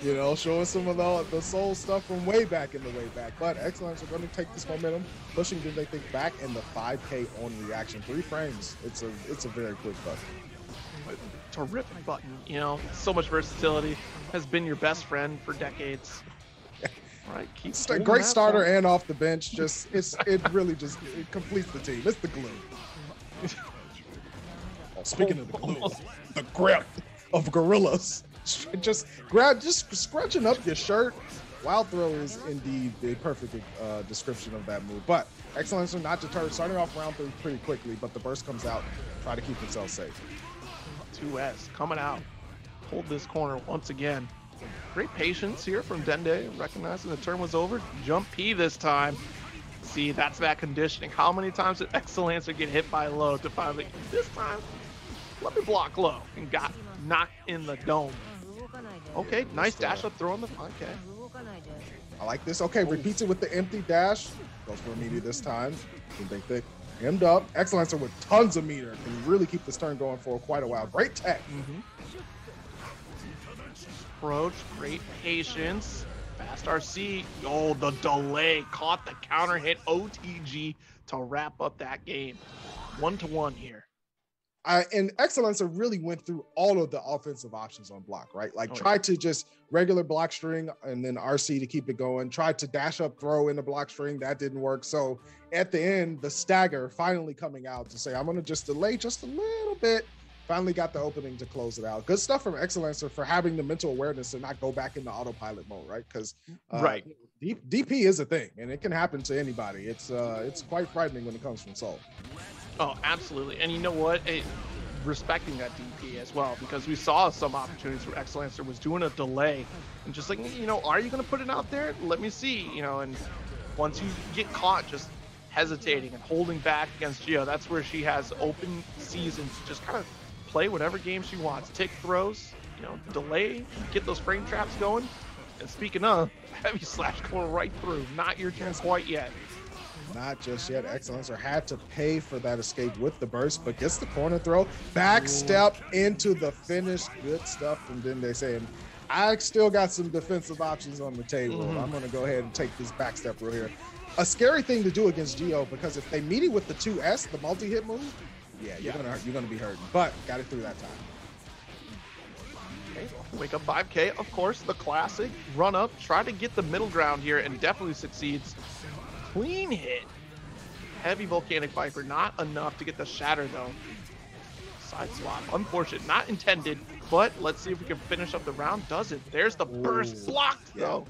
you know, showing some of the soul stuff from way back in the way back. But Excellence are going to take this momentum, pushing Did They Think back in the 5K on reaction. 3 frames. It's a very quick button. Terrific button. You know, so much versatility. Has been your best friend for decades. Right, it's a great starter and off the bench. It really just completes the team. It's the glue. Speaking of the glue, the grip of gorillas. Just scrunching up your shirt. Wild throw is indeed the perfect description of that move. But Excellence are not deterred. Starting off round 3 pretty quickly, but the burst comes out. Try to keep themselves safe. 2S coming out. Hold this corner once again. Great patience here from Dende, recognizing the turn was over. Jump P this time. See, that's that conditioning. How many times did Excellencer get hit by low to finally, this time, let me block low, and got knocked in the dome. Okay, nice dash up throw on the 5K. I like this. Okay, repeats it with the empty dash. Goes for a meter this time. Did They Think hemmed up. Excellencer with tons of meter. Can really keep this turn going for quite a while. Great tech. Approach, great patience. Fast RC. Oh, the delay. Caught the counter hit OTG to wrap up that game. 1-1 here. And Excellencer really went through all of the offensive options on block, right? Like tried to just regular block string and then RC to keep it going. Tried to dash up throw in the block string. That didn't work. So at the end, the stagger finally coming out to say, I'm going to just delay just a little bit. Finally got the opening to close it out. Good stuff from Excellencer for having the mental awareness to not go back into autopilot mode, right? Because DP is a thing, and it can happen to anybody. It's quite frightening when it comes from Soul. Oh, absolutely. And you know what? Respecting that DP as well, because we saw some opportunities where Excellencer was doing a delay and just like, you know, are you going to put it out there? Let me see, you know, and once you get caught just hesitating and holding back against Gio, that's where she has open seasons to just kind of play whatever game she wants. Take throws, you know, delay, get those frame traps going. And speaking of, heavy slash going right through. Not your turn quite yet. Not just yet. Excellencer had to pay for that escape with the burst, but gets the corner throw. Back step into the finish. Good stuff from Dende saying, I still got some defensive options on the table. I'm going to go ahead and take this back step right here. A scary thing to do against Gio, because if they meet it with the 2S, the multi-hit move, you're gonna be hurting, but got it through that time. Okay, wake up 5K, of course, the classic run up, try to get the middle ground here, and definitely succeeds. Clean hit. Heavy Volcanic Viper, not enough to get the shatter though. Side swap, unfortunate, not intended, but let's see if we can finish up the round. Does it? There's the burst blocked though.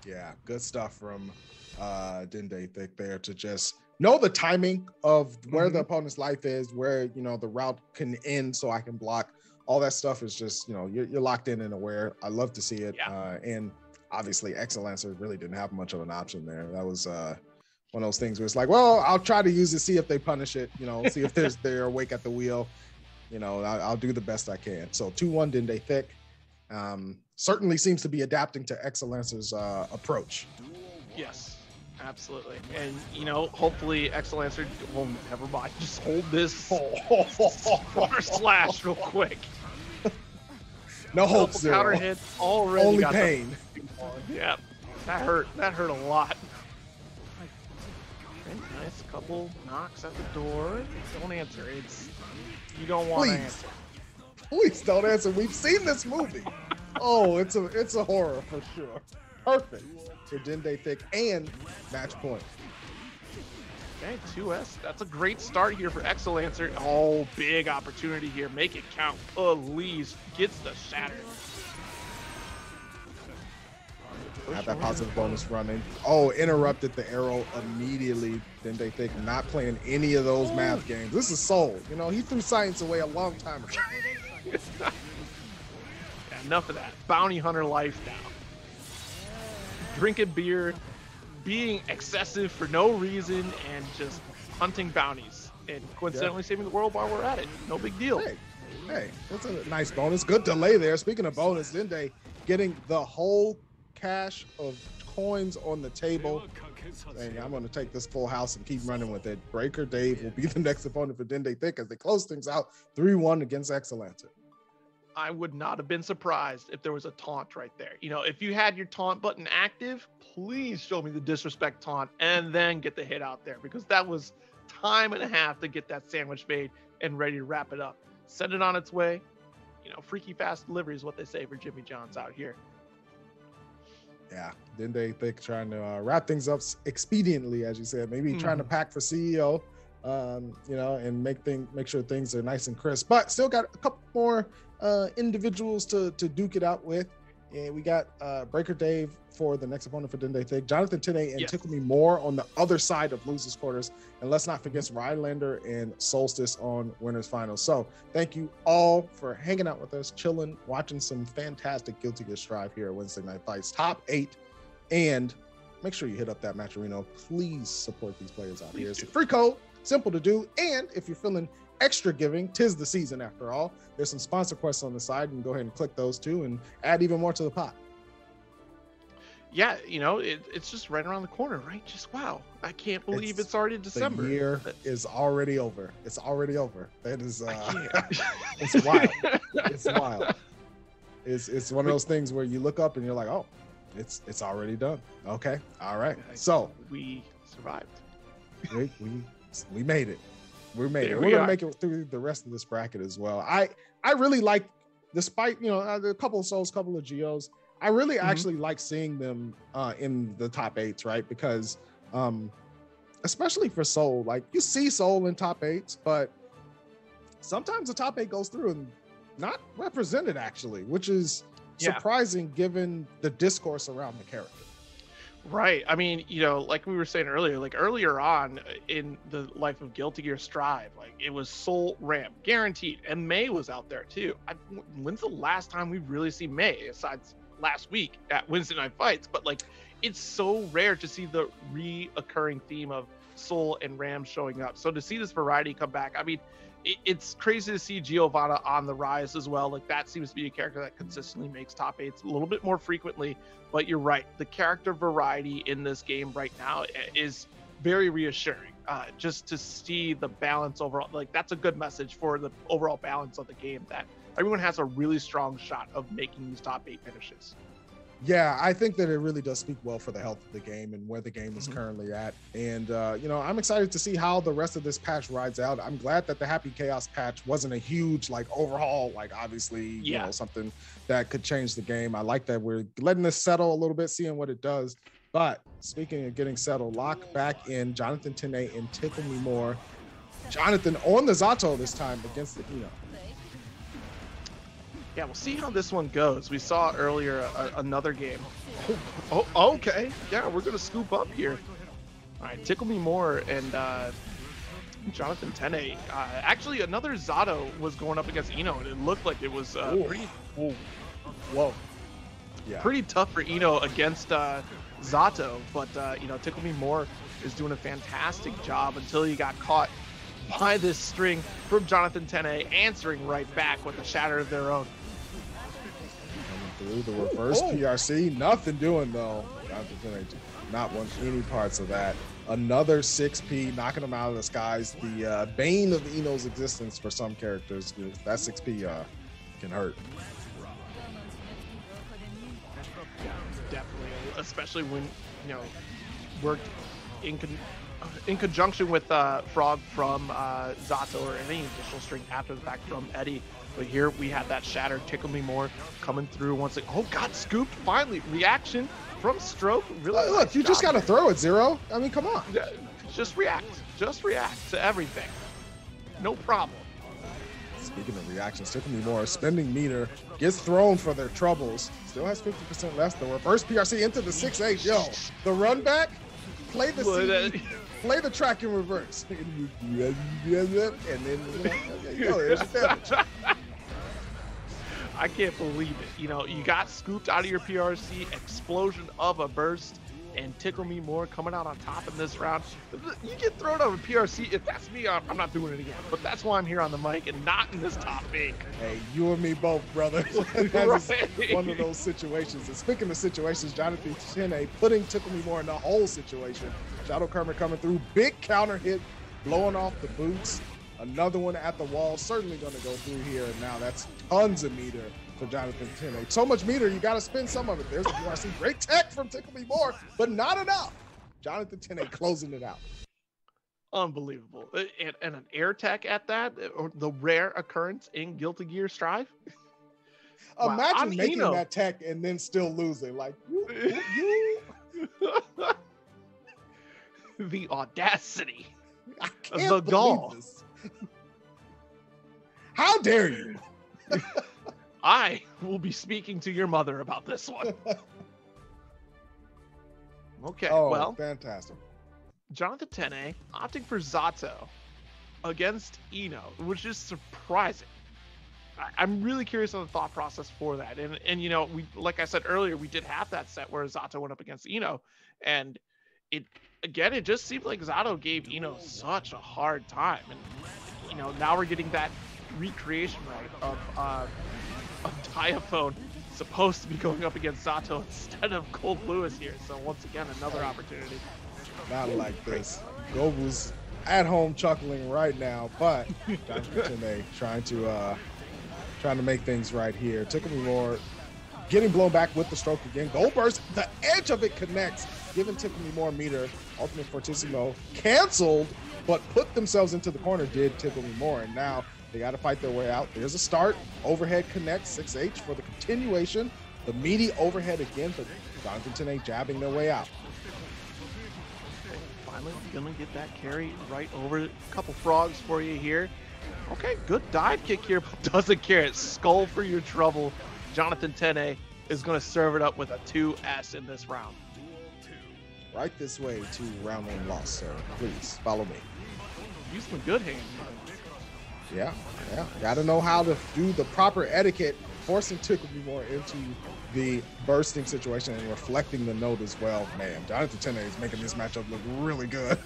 Yeah, good stuff from Dende Thick there to just know the timing of where the opponent's life is, where, you know, the route can end so I can block. All that stuff is just, you know, you're locked in and aware. I love to see it. And obviously Excellencer really didn't have much of an option there. That was one of those things where it's like, well, I'll try to use it, see if they punish it, you know, see if they're awake at the wheel. You know, I'll do the best I can. So 2-1 Dende Thick. Certainly seems to be adapting to Excellencer's approach. Yes. Absolutely. And, you know, hopefully Excellencer, well, never mind, just hold this slash real quick. No hope, Couple zero. Counter hits already. Only got pain. Yeah, that hurt. That hurt a lot. Okay, nice couple knocks at the door. Don't answer. You don't want to answer. Please don't answer. We've seen this movie. Oh, it's a horror for sure. Perfect for Dende Thick and match point. Okay, 2S. That's a great start here for Exolancer. Oh, big opportunity here. Make it count. Please. Gets the shatter. Have that positive bonus running. Oh, interrupted the arrow immediately. Dende Thick not playing any of those math games. This is Soul. You know, he threw science away a long time ago. Yeah, enough of that. Bounty hunter life now. Drinking beer, being excessive for no reason, and just hunting bounties. And coincidentally saving the world while we're at it. No big deal. Hey, that's a nice bonus. Good delay there. Speaking of bonus, Dende getting the whole cache of coins on the table. Dang, I'm going to take this full house and keep running with it. Breaker Dave will be the next opponent for Dende Thick as they close things out 3-1 against Exolancer. I would not have been surprised if there was a taunt right there. You know, if you had your taunt button active, please show me the disrespect taunt and then get the hit out there, because that was time and a half to get that sandwich made and ready to wrap it up. Send it on its way. You know, freaky fast delivery is what they say for Jimmy John's out here. Yeah, Dende Thick trying to wrap things up expediently, as you said. Maybe trying to pack for CEO, you know, and make sure things are nice and crisp. But still got a couple more individuals to duke it out with. And we got Breaker Dave for the next opponent for Dende Thick, Jonathan Tene and Tickle Me More on the other side of losers quarters. And let's not forget Rylander and Solstice on winners finals. So thank you all for hanging out with us, chilling, watching some fantastic Guilty Gear Strive here at Wednesday Night Fights top 8. And make sure you hit up that Matcherino. Please support these players out here. It's a free code, simple to do. And if you're feeling extra giving, 'tis the season after all. There's some sponsor quests on the side, and go ahead and click those too and add even more to the pot. Yeah, you know, it's just right around the corner, right? Just wow. I can't believe it's already December. The year is already over. It's already over. That is it's wild. It's wild. It's one of those things where you look up and you're like, oh, it's already done. Okay. All right. So we survived. We made it. We made it. We're gonna make it through the rest of this bracket as well. I really like, despite, you know, a couple of Souls, couple of Geos, I really actually like seeing them in the top 8s, right? Because especially for Soul, like you see Soul in top 8s, but sometimes the top 8 goes through and not represented actually, which is surprising given the discourse around the character. Right. I mean, you know, like we were saying earlier, like earlier on in the life of Guilty Gear Strive, like it was Soul Ram guaranteed, and May was out there too. When's the last time we've really seen May, aside last week at Wednesday Night Fights? But like, it's so rare to see the reoccurring theme of Soul and Ram showing up. So to see this variety come back, I mean, it's crazy to see Giovanna on the rise as well. Like that seems to be a character that consistently makes top 8s a little bit more frequently. But you're right, the character variety in this game right now is very reassuring. Just to see the balance overall, like that's a good message for the overall balance of the game, that everyone has a really strong shot of making these top 8 finishes. Yeah, I think that it really does speak well for the health of the game and where the game is currently at. And, you know, I'm excited to see how the rest of this patch rides out. I'm glad that the Happy Chaos patch wasn't a huge, like, overhaul, like, obviously, you know, something that could change the game. I like that we're letting this settle a little bit, seeing what it does. But speaking of getting settled, lock back in Jonathan Tene and Tickle Me More. Jonathan on the Zato this time against the Eno. Yeah, we'll see how this one goes. We saw earlier another game. Oh, okay. Yeah, we're going to scoop up here. All right, Tickle Me More and Jonathan Tene. Actually, another Zato was going up against Eno, and it looked like it was pretty tough for Eno against Zato. But, you know, Tickle Me More is doing a fantastic job until he got caught by this string from Jonathan Tene, answering right back with a shatter of their own. Through the reverse PRC, nothing doing though. Not want any parts of that. Another 6P, knocking them out of the skies. The bane of Eno's existence for some characters. That 6P can hurt. especially when, you know, worked in conjunction with Frog from Zato, or any additional string after the fact from Eddie. But here we had that shattered Tickle Me More coming through once again. Oh, got scooped finally. Reaction from Stroke. Really look, nice you just got to throw it, Zero. I mean, come on. Just react. Just react to everything. No problem. Speaking of reactions, Tickle Me More, spending meter, gets thrown for their troubles. Still has 50% left. The reverse PRC into the 6-8. Yo, the run back, play the CD, play the track in reverse. And then, yo, there's your damage. I can't believe it. You know, you got scooped out of your PRC, explosion of a burst, and Tickle Me More coming out on top in this round. You get thrown out of a PRC. If that's me, I'm not doing it again. But that's why I'm here on the mic and not in this top eight. Hey, you and me both, brother. That's one of those situations. And speaking of situations, Jonathan Tene putting Tickle Me More in the whole situation. Shadow Karma coming through. Big counter hit, blowing off the boots. Another one at the wall, certainly going to go through here. And now that's tons of meter for Jonathan Tene. So much meter, you got to spend some of it. There's the PRC. Great tech from Tickle Me More, but not enough. Jonathan Tene closing it out. Unbelievable. And an air tech at that, or the rare occurrence in Guilty Gear Strive. Imagine making that tech and then still losing. Like, you. The audacity. I can't believe this. How dare you? I will be speaking to your mother about this one. Okay, well, fantastic. Jonathan Tene opting for Zato against Eno, which is surprising. I'm really curious on the thought process for that. And you know, we, like I said earlier, we did have that set where Zato went up against Eno, and it just seemed like Zato gave Eno such a hard time. And you know, now we're getting that recreation right of Diaphone supposed to be going up against Zato instead of Cold Lewis here. So once again, another opportunity. Not like this. Gobu's at home chuckling right now, but Jonathan Tene trying to make things right here. Tickle Me More getting blown back with the stroke again. Gold burst, the edge of it connects, giving Tickle Me More meter. Ultimate Fortissimo canceled, but put themselves into the corner, did Tickle Me More, and now they got to fight their way out. There's a start. Overhead connects, 6H for the continuation. The meaty overhead again, but Jonathan Tene jabbing their way out. Finally gonna get that carry right over. A couple frogs for you here. Okay, good dive kick here, but doesn't care. It's skull for your trouble. Jonathan Tene is gonna serve it up with a 2S in this round. Right this way to round one loss, sir. Please follow me. Use some good hand. Yeah. Got to know how to do the proper etiquette, forcing Tickle Me More into the bursting situation and reflecting the note as well. Man, Jonathan Tene is making this matchup look really good.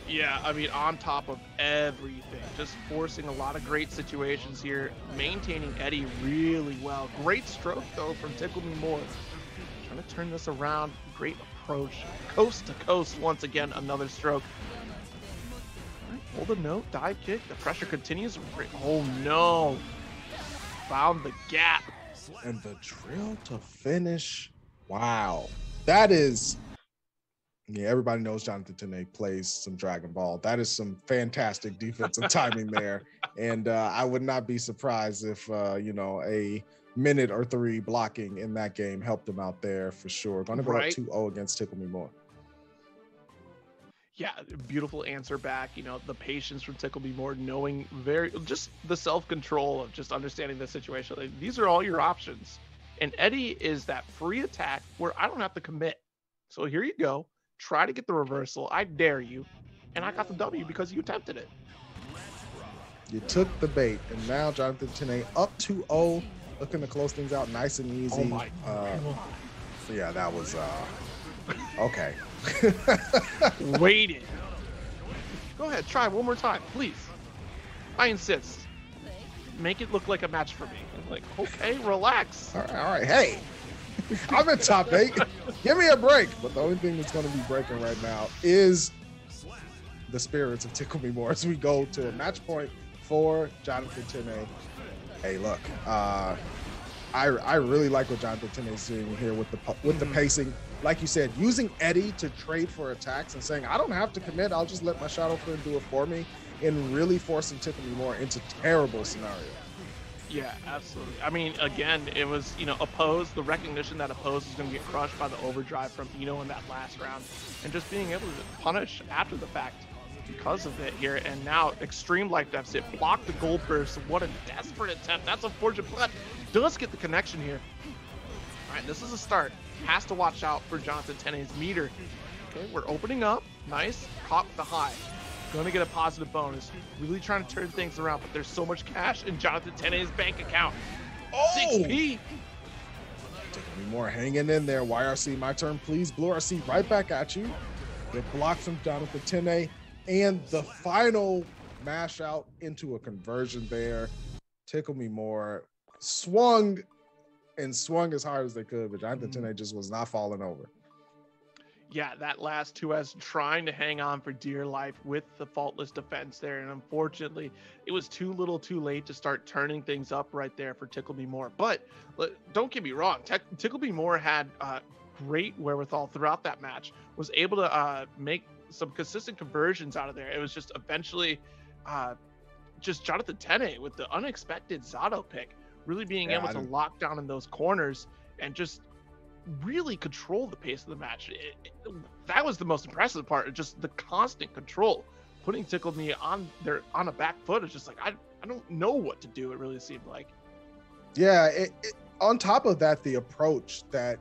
Yeah, I mean, on top of everything, just forcing a lot of great situations here, maintaining Eddie really well. Great stroke, though, from Tickle Me More. Trying to turn this around. Great approach. Coast to coast, once again, another stroke. Hold the note, dive kick, the pressure continues. Oh no, found the gap. And the drill to finish. Wow, that is, yeah, everybody knows Jonathan Tene plays some Dragon Ball. That is some fantastic defensive timing there. And I would not be surprised if, you know, a minute or 3 blocking in that game helped him out there for sure. Going to go up 2-0 against Tickle Me More. Yeah, beautiful answer back. You know, the patience from Tickle Me More, knowing just the self-control of just understanding the situation. Like, these are all your options. And Eddie is that free attack where I don't have to commit. So here you go. Try to get the reversal. I dare you. And I got the W because you attempted it. You took the bait. And now Jonathan Tene up 2-0, looking to close things out nice and easy. Oh my yeah, that was okay. Waited. Go ahead, try one more time, please. I insist. Make it look like a match for me. I'm like, okay, relax. All right. Hey, I'm in top 8. Give me a break. But the only thing that's going to be breaking right now is the spirits of Tickle Me More as we go to a match point for Jonathan Tene. Hey, look, I really like what Jonathan Tene is doing here with the pacing. like you said, using Eddie to trade for attacks and saying, I don't have to commit, I'll just let my Shadow Flynn do it for me, and really forcing Tickle Me More into terrible scenario. Yeah, absolutely. I mean, again, it was, you know, Oppose, the recognition that Oppose is going to get crushed by the overdrive from Eno in that last round, and just being able to punish after the fact because of it here. And now extreme life deficit, block the gold burst. What a desperate attempt. That's unfortunate, but does get the connection here. All right, this is a start. Has to watch out for Jonathan Tene's meter. Okay, we're opening up. Nice. Caught the high. Going to get a positive bonus. Really trying to turn things around, but there's so much cash in Jonathan Tene's bank account. Oh! 6P. Tickle Me More hanging in there. YRC, my turn, please. Blue RC right back at you. The block from Jonathan Tene, and the final mash out into a conversion there. Tickle Me More swung as hard as they could, but Jonathan Tene just was not falling over. Yeah, that last 2S trying to hang on for dear life with the faultless defense there. And unfortunately, it was too little too late to start turning things up right there for Tickle Me More. But don't get me wrong, Tickle Me More had great wherewithal throughout that match, was able to make some consistent conversions out of there. It was just eventually just Jonathan Tene with the unexpected Zato pick, really being able to lock down in those corners and just really control the pace of the match. That was the most impressive part, just the constant control, putting Tickle Me on a back foot. It's just like I don't know what to do, it really seemed like. Yeah, on top of that, the approach that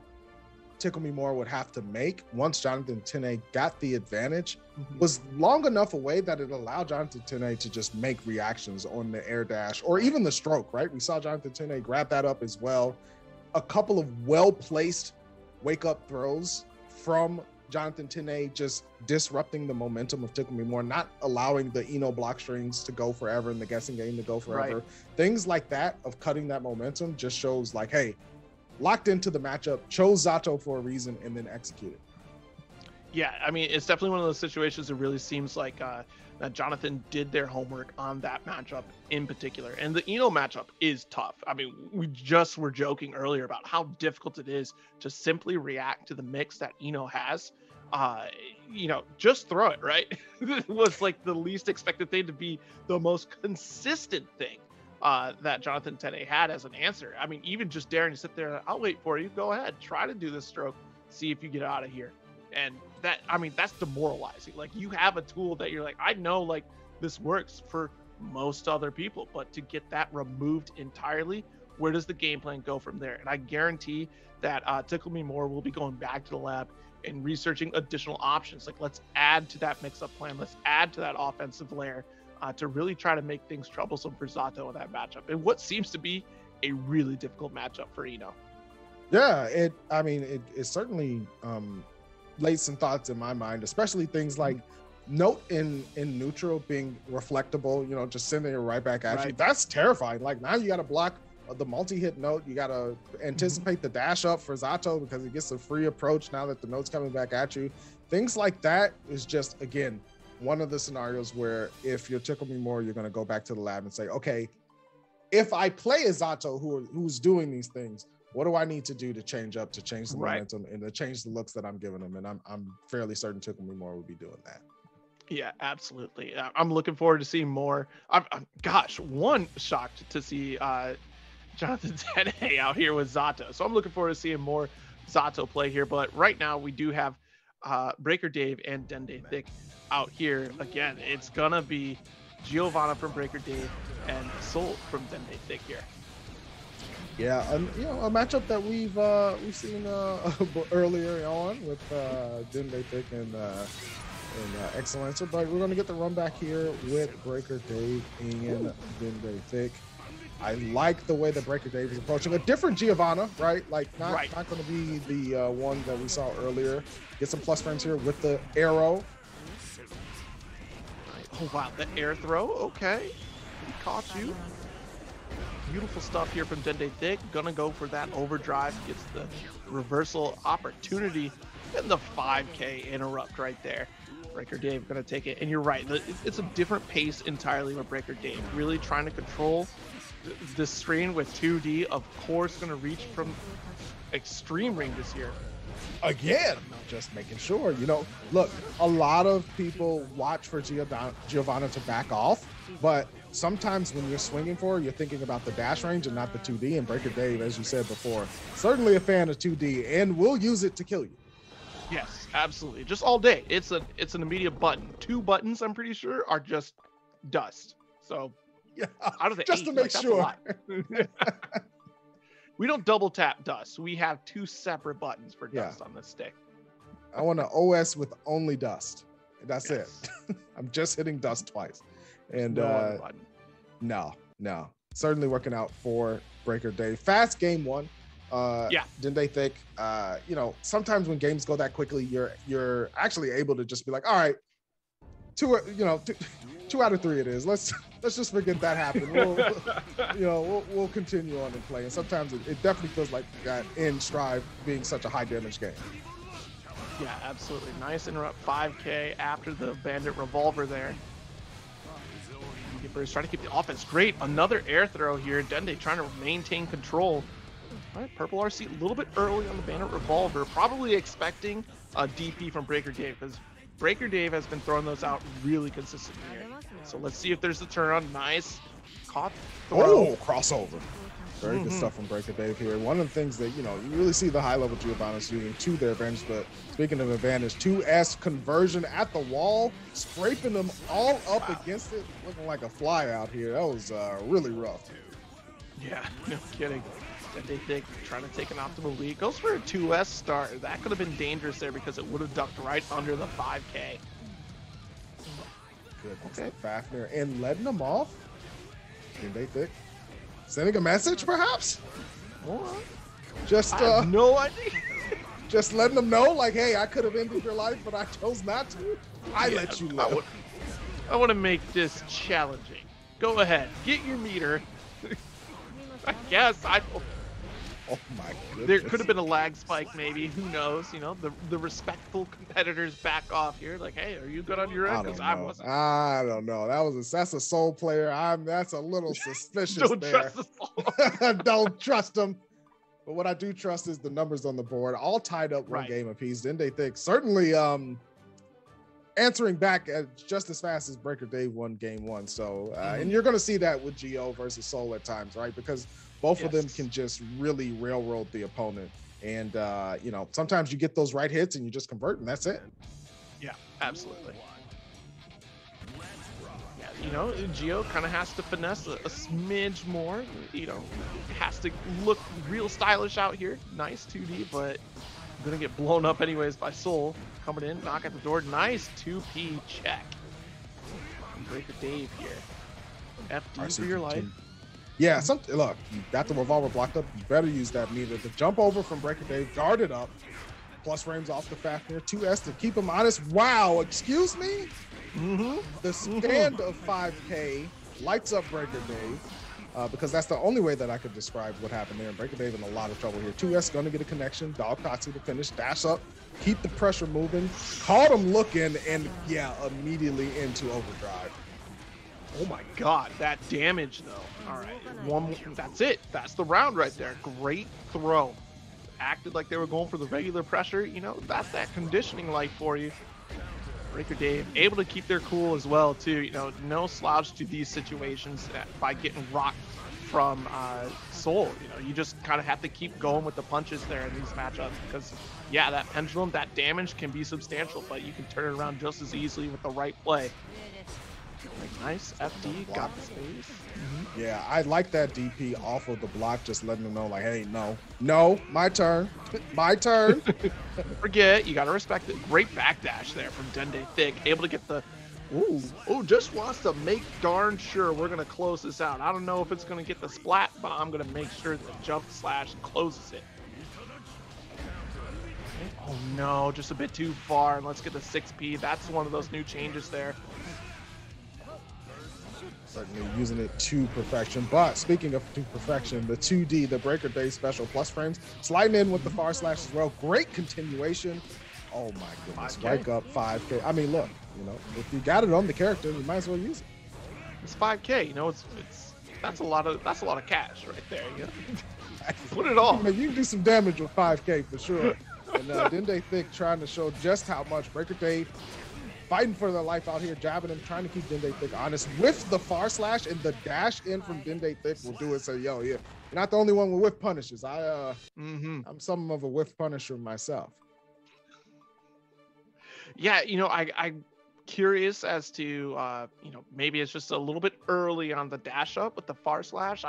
Tickle Me More would have to make once Jonathan Tene got the advantage was long enough away that it allowed Jonathan Tene to just make reactions on the air dash or even the stroke, right? We saw Jonathan Tene grab that up as well. A couple of well-placed wake-up throws from Jonathan Tene, just disrupting the momentum of Tickle Me More, not allowing the Eno block strings to go forever and the guessing game to go forever. Right. Things like that of cutting that momentum just shows like, hey, locked into the matchup, chose Zato for a reason, and then executed. Yeah, I mean, it's definitely one of those situations. It really seems like that Jonathan did their homework on that matchup in particular. And the Eno matchup is tough. I mean, we just were joking earlier about how difficult it is to simply react to the mix that Eno has. You know, just throw it, right? It was like the least expected thing to be the most consistent thing that Jonathan Tene had as an answer. I mean, even just daring to sit there, I'll wait for you. Go ahead, try to do this stroke, see if you get out of here. And that, I mean, that's demoralizing. Like, you have a tool that you're like, I know like this works for most other people, but to get that removed entirely, where does the game plan go from there? And I guarantee that Tickle Me More will be going back to the lab and researching additional options. Like, let's add to that mix-up plan. Let's add to that offensive layer to really try to make things troublesome for Zato in that matchup. And what seems to be a really difficult matchup for Eno. Yeah, it certainly laid some thoughts in my mind, especially things like note in neutral being reflectable, you know, just sending it right back at you. That's terrifying. Like, now you got to block the multi-hit note. You got to anticipate the dash up for Zato because he gets a free approach now that the note's coming back at you. Things like that is just, again, one of the scenarios where if you're Tickle Me More, you're going to go back to the lab and say, okay, if I play a Zato who's doing these things, what do I need to do to change up, to change the momentum, and to change the looks that I'm giving them? And I'm fairly certain Tickle Me More would be doing that. Yeah, absolutely. I'm looking forward to seeing more. Gosh, shocked to see Jonathan Tene out here with Zato. So I'm looking forward to seeing more Zato play here. But right now we do have Breaker Dave and Dende Thick out here. Again, it's going to be Giovanna from Breaker Dave and Soul from Dende Thick here. Yeah, you know, a matchup that we've seen earlier on with Dende Thick and Excellencer, but we're going to get the run back here with Breaker Dave and Dende Thick. I like the way that Breaker Dave is approaching a different Giovanna, right? Like, not going to be the one that we saw earlier. Get some plus frames here with the arrow. Oh wow, the air throw. Okay, he caught you. Beautiful stuff here from Dende Thick. Gonna go for that overdrive. Gets the reversal opportunity and the 5K interrupt right there. Breaker Dave gonna take it. And you're right, it's a different pace entirely with Breaker Dave. Really trying to control this screen with 2D. Of course, gonna reach from extreme ranges here. again, just making sure, you know, look, a lot of people watch for Giovanna to back off, but sometimes when you're swinging for her, you're thinking about the dash range and not the 2D. And Breaker Dave, as you said before, certainly a fan of 2D and will use it to kill you. Yes, absolutely. Just all day. It's an immediate button. 2 buttons, I'm pretty sure, are just dust. So yeah, out of the just 8, to make sure. We don't double tap dust. We have 2 separate buttons for dust on this stick. I want an OS with only dust. That's it. I'm just hitting dust twice. And no, certainly working out for Breaker Dave. Fast game 1. Didn't they think, you know, sometimes when games go that quickly, you're actually able to just be like, all right, 2 out of 3 it is. Let's just forget that happened. We'll continue on and play. And sometimes it definitely feels like that in Strive being such a high damage game. Yeah, absolutely. Nice interrupt 5K after the Bandit Revolver there. He's trying to keep the offense great. Another air throw here. Dende trying to maintain control. All right, Purple RC a little bit early on the Bandit Revolver. Probably expecting a DP from Breaker Dave because Breaker Dave has been throwing those out really consistently here. So let's see if there's a turn on. Nice. Caught. Oh, crossover. Very good stuff from Breaker Dave here. One of the things that, you know, you really see the high-level Giovanna's using to their advantage, but speaking of advantage, 2S conversion at the wall, scraping them all up against it, looking like a fly out here. That was really rough. Yeah, no kidding. They think trying to take an optimal lead. Goes for a 2S start. That could have been dangerous there because it would have ducked right under the 5K. Good. Okay. Fafnir and letting them off. And they think sending a message, perhaps? What? Just I have no idea. Just letting them know, like, hey, I could have ended your life, but I chose not to. I let you live. I want to make this challenging. Go ahead, get your meter. I guess I. Oh my goodness. There could have been a lag spike, maybe. Who knows? You know, the respectful competitors back off here. Like, hey, are you good on your end? Because I wasn't. I don't know. That's a Soul player. That's a little suspicious. Don't there. trust the Soul. Don't trust them. But what I do trust is the numbers on the board, all tied up one game apiece. Then they think certainly answering back at just as fast as Breaker Dave won game 1. So and you're going to see that with Geo versus Soul at times, right? Because both of them can just really railroad the opponent. And, you know, sometimes you get those right hits and you just convert and that's it. Yeah, absolutely. Yeah, you know, Geo kind of has to finesse a smidge more. You know, has to look real stylish out here. Nice 2D, but going to get blown up anyways by Soul. Coming in, knock at the door. Nice 2P check. Breaker Dave here. FD for your life. Yeah, look, you got the revolver blocked up. You better use that meter. The jump over from Breaker Dave, guard it up. Plus frames off the Fafnir. 2S to keep him honest. Wow, excuse me? The stand of 5K lights up Breaker Dave because that's the only way that I could describe what happened there. Breaker Dave in a lot of trouble here. 2S going to get a connection. Dog Katsu to finish. Dash up. Keep the pressure moving. Caught him looking and, yeah, immediately into overdrive. Oh my god, that damage though. All right, that's it. That's the round right there. Great throw. Acted like they were going for the regular pressure. You know, that's that conditioning light for you. Breaker Dave able to keep their cool as well too. You know, no slouch to these situations by getting rocked from Soul. You know, you just kind of have to keep going with the punches there in these matchups because, yeah, that pendulum, that damage can be substantial, but you can turn it around just as easily with the right play. Nice FD, got the space. Yeah, I like that DP off of the block, just letting them know, like, hey, no, my turn, my turn. Forget, you gotta respect it. Great backdash there from Dende Thick, able to get the, just wants to make darn sure we're gonna close this out. I don't know if it's gonna get the splat, but I'm gonna make sure the jump slash closes it. Oh no, just a bit too far, and let's get the 6P. That's one of those new changes there. Certainly using it to perfection. But speaking of to perfection, the 2D, the Breaker Dave special plus frames, sliding in with the far slash as well. Great continuation. Oh my goodness. 5K. Wake up 5K. I mean, look, you know, if you got it on the character, you might as well use it. It's 5K. You know, that's a lot of cash right there. You know? Put it on. You can do some damage with 5K for sure. And Dende Thick trying to show just how much. Breaker Dave fighting for their life out here, jabbing him, trying to keep Dende Thick honest with the far slash, and the dash in from Dende Thick will do it. So, yo, yeah, you're not the only one with whiff punishes. I'm something of a whiff punisher myself. Yeah, I'm curious as to, maybe it's just a little bit early on the dash up with the far slash.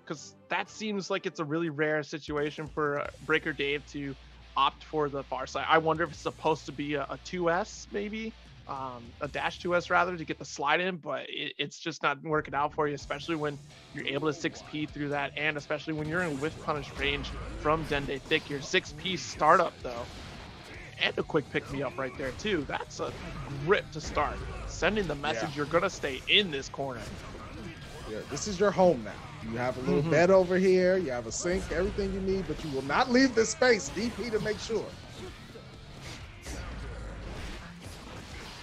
Because that seems like it's a really rare situation for Breaker Dave to opt for the far slash. I wonder if it's supposed to be a 2S maybe, a dash 2S rather, to get the slide in, but it's just not working out for you, especially when you're able to 6P through that, and especially when you're in whiff punish range from Dende Thick. Your 6P startup though, and a quick pick me up right there too. That's a grip to start, sending the message you're gonna stay in this corner. Yeah, this is your home now. You have a little bed over here, you have a sink, everything you need, but you will not leave this space. DP to make sure.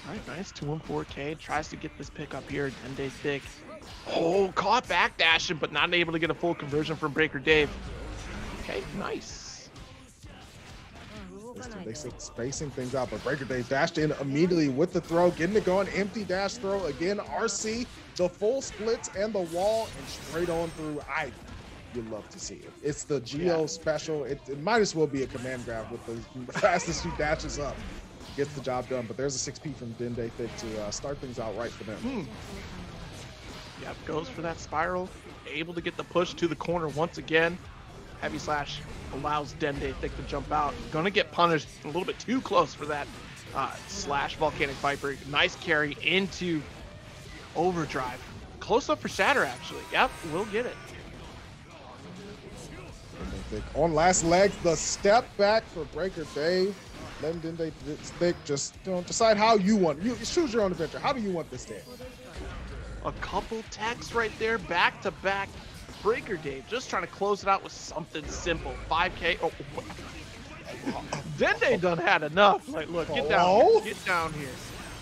All right, nice 214K, tries to get this pick up here. Dende Thick, caught back dashing, but not able to get a full conversion from Breaker Dave. Okay, nice. They spacing things out, but Breaker Dave dashed in immediately with the throw, getting it going, empty dash throw again. RC, the full splits and the wall, and straight on through. You love to see it. It's the Geo special. It might as well be a command grab with the fastest she dashes up. Gets the job done, but there's a 6P from Dende Thick to start things out right for them. Yep, goes for that spiral, able to get the push to the corner once again. Heavy slash allows Dende Thick to jump out. Gonna get punished a little bit too close for that slash Volcanic Viper. Nice carry into overdrive. Close up for Shatter, actually. Yep, we'll get it. On last leg, the step back for Breaker Dave. Letting Dende Thick just decide how you want. You choose your own adventure. How do you want this to end? A couple techs right there, back to back. Breaker Dave just trying to close it out with something simple. 5K. Dende done had enough. Like, look, get down here.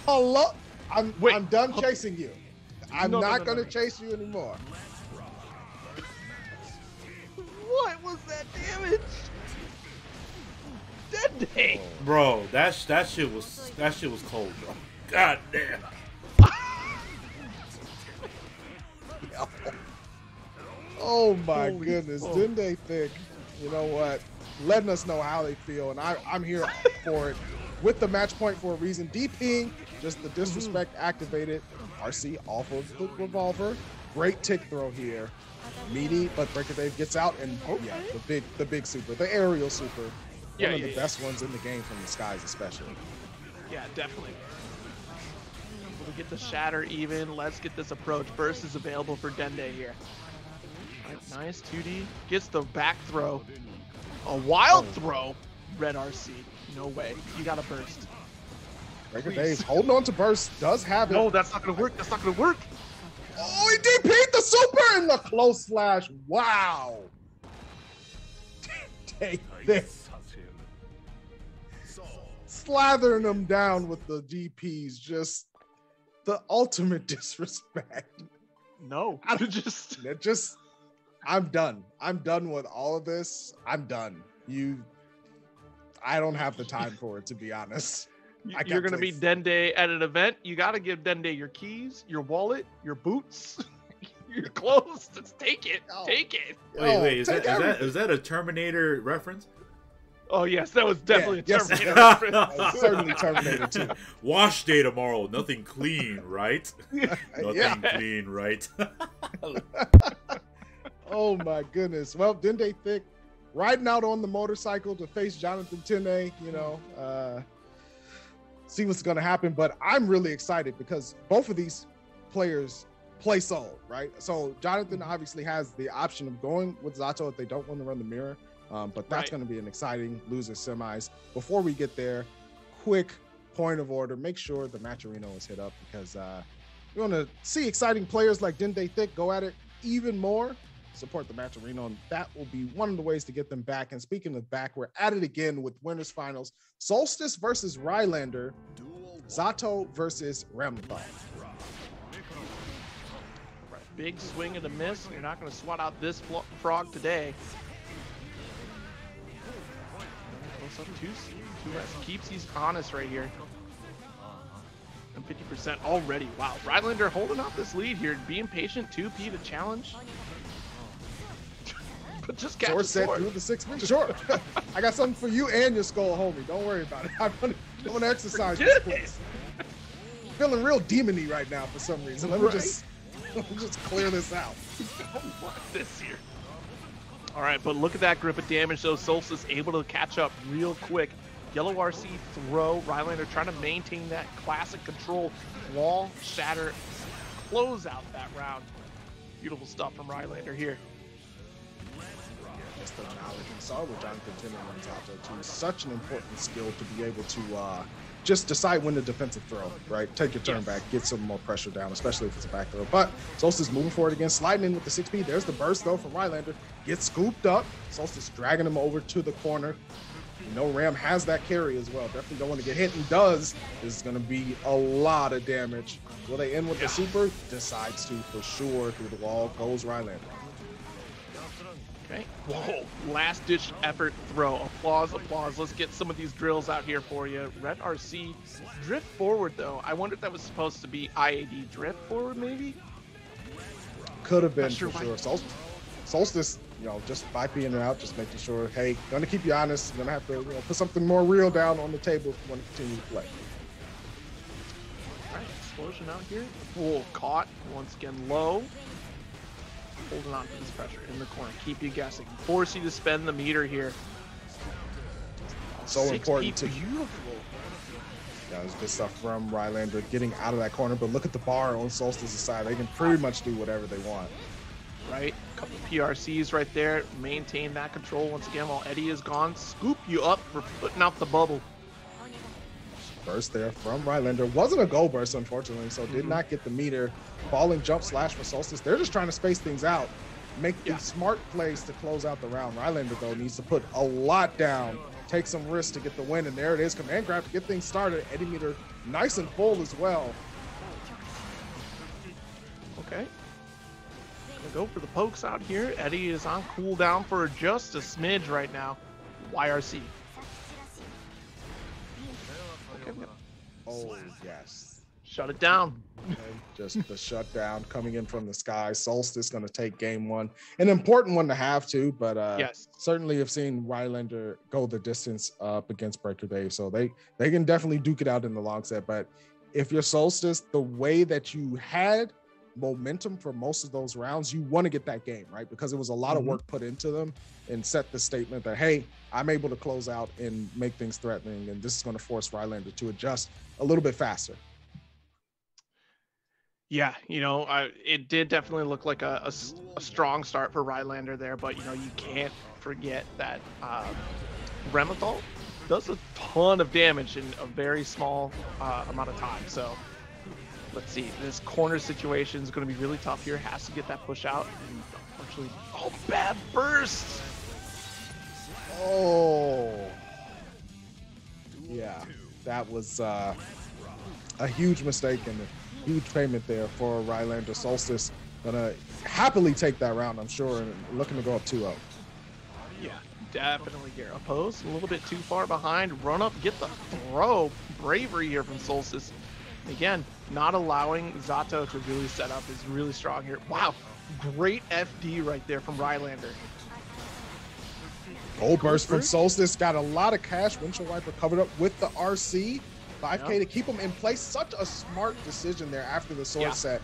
Hello? I'm done chasing you. I'm not going to chase you anymore. What was that damage? Dende. Bro, that shit was cold, bro. God damn. Oh my goodness, Dende Thick, you know what? Letting us know how they feel, and I'm here for it. With the match point for a reason. DPing, just the disrespect activated. RC off of the revolver. Great tick throw here. Meaty, but Breaker Dave gets out, and the big super, the aerial super. One of the best ones in the game from the skies, especially. Yeah, definitely. We'll get the shatter even. Let's get this approach. Burst is available for Dende here. Right, nice 2D. Gets the back throw. A wild throw. Red RC. No way. You got to burst. Breaker Dave holding on to burst. Does have it. No, that's not going to work. That's not going to work. Oh, he DP'd the super in the close slash. Wow. Take this. Slathering them down with the DPs. Just the ultimate disrespect. No. I'm done. I'm done with all of this. I'm done. I don't have the time for it, to be honest. You're going to be Dende at an event. You got to give Dende your keys, your wallet, your boots, your clothes. Just take it. Take it. Wait, is that a Terminator reference? Oh, yes, that was definitely a Terminator reference. Certainly Terminator 2. Wash day tomorrow. Nothing clean, right? Nothing clean, right? Oh, my goodness. Well, Dende Thick riding out on the motorcycle to face Jonathan Tene, see what's going to happen. But I'm really excited because both of these players play Soul, right? So Jonathan obviously has the option of going with Zato if they don't want to run the mirror. But that's going to be an exciting loser semis. Before we get there, quick point of order. Make sure the Matcherino is hit up because we want to see exciting players like Dende Thick go at it even more. Support the Matcherino, and that will be one of the ways to get them back. And speaking of back, we're at it again with winners finals. Solstice versus Rylander. Zato versus Ramthal. Big swing and a miss. You're not going to swat out this frog today. Goes up two less. Keeps these honest right here. And 50% already. Wow, Rylander holding out this lead here, being patient. 2P to challenge. But just catch sword the set sword. through the 6-3. Sure. I got something for you and your skull, homie. Don't worry about it. I'm gonna exercise this, please. Feeling real demon-y right now for some reason. Let me just clear this out. I don't want this here. All right, but look at that grip of damage though. Solstice able to catch up real quick. Yellow RC throw. Rylander trying to maintain that classic control. Wall, shatter, close out that round. Beautiful stuff from Rylander here. Just the knowledge and saw with Jonathan Tennant runs out there too. Such an important skill to be able to just decide when to defensive throw, right? Take your turn back, get some more pressure down, especially if it's a back throw. But Solstice moving forward again, sliding in with the 6P. There's the burst though from Rylander. Gets scooped up. Solstice dragging him over to the corner. You know Ram has that carry as well. Definitely don't want to get hit, and does. This is going to be a lot of damage. Will they end with the super? Decides to for sure. Through the wall goes Rylander. Okay. Whoa. Last ditch effort throw. Applause, applause. Let's get some of these drills out here for you. Red RC drift forward though. I wonder if that was supposed to be IAD drift forward maybe? Could have been Not sure for sure. Solstice, you know, just 5P in and out, just making sure, hey, gonna keep you honest. Gonna have to, you know, put something more real down on the table if you want to continue to play. All right, explosion out here. Full caught. Once again low. Holding on to this pressure in the corner. Keep you guessing. Force you to spend the meter here. So important to beautiful. Yeah, there's good stuff from Rylander getting out of that corner, but look at the bar on Solstice's side. They can pretty much do whatever they want. Right, a couple PRCs right there. Maintain that control once again while Eddie is gone. Scoop you up for putting out the bubble. Burst there from Rylander. Wasn't a goal burst, unfortunately, so did not get the meter. Falling jump slash for Solstice. They're just trying to space things out. Make the smart plays to close out the round. Rylander, though, needs to put a lot down. Take some risks to get the win, and there it is. Command grab to get things started. Eddie meter nice and full as well. Okay. Gonna go for the pokes out here. Eddie is on cooldown for just a smidge right now. YRC. Okay. Oh, yes. Shut it down. Okay, just the shutdown coming in from the sky. Solstice going to take game one. An important one to have too, but certainly have seen Rylander go the distance up against Breaker Dave. So they can definitely duke it out in the long set. But if you're Solstice, the way that you had momentum for most of those rounds, you want to get that game, right? Because it was a lot of work put into them and set the statement that, hey, I'm able to close out and make things threatening. And this is going to force Rylander to adjust a little bit faster. Yeah, you know, it did definitely look like a strong start for Rylander there, but, you know, you can't forget that Remothal does a ton of damage in a very small amount of time. So let's see, this corner situation is going to be really tough here. Has to get that push out. And unfortunately, oh, bad burst. Oh, yeah, that was a huge mistake and a huge payment there for Rylander. Solstice gonna happily take that round, I'm sure, and looking to go up 2-0. Yeah, definitely here. Opposed, a little bit too far behind. Run up, get the throw. Bravery here from Solstice. Again, not allowing Zato to really set up is really strong here. Wow, great FD right there from Rylander. Gold burst from Solstice, got a lot of cash. Windshield wiper covered up with the RC. 5K to keep him in place. Such a smart decision there after the sword set.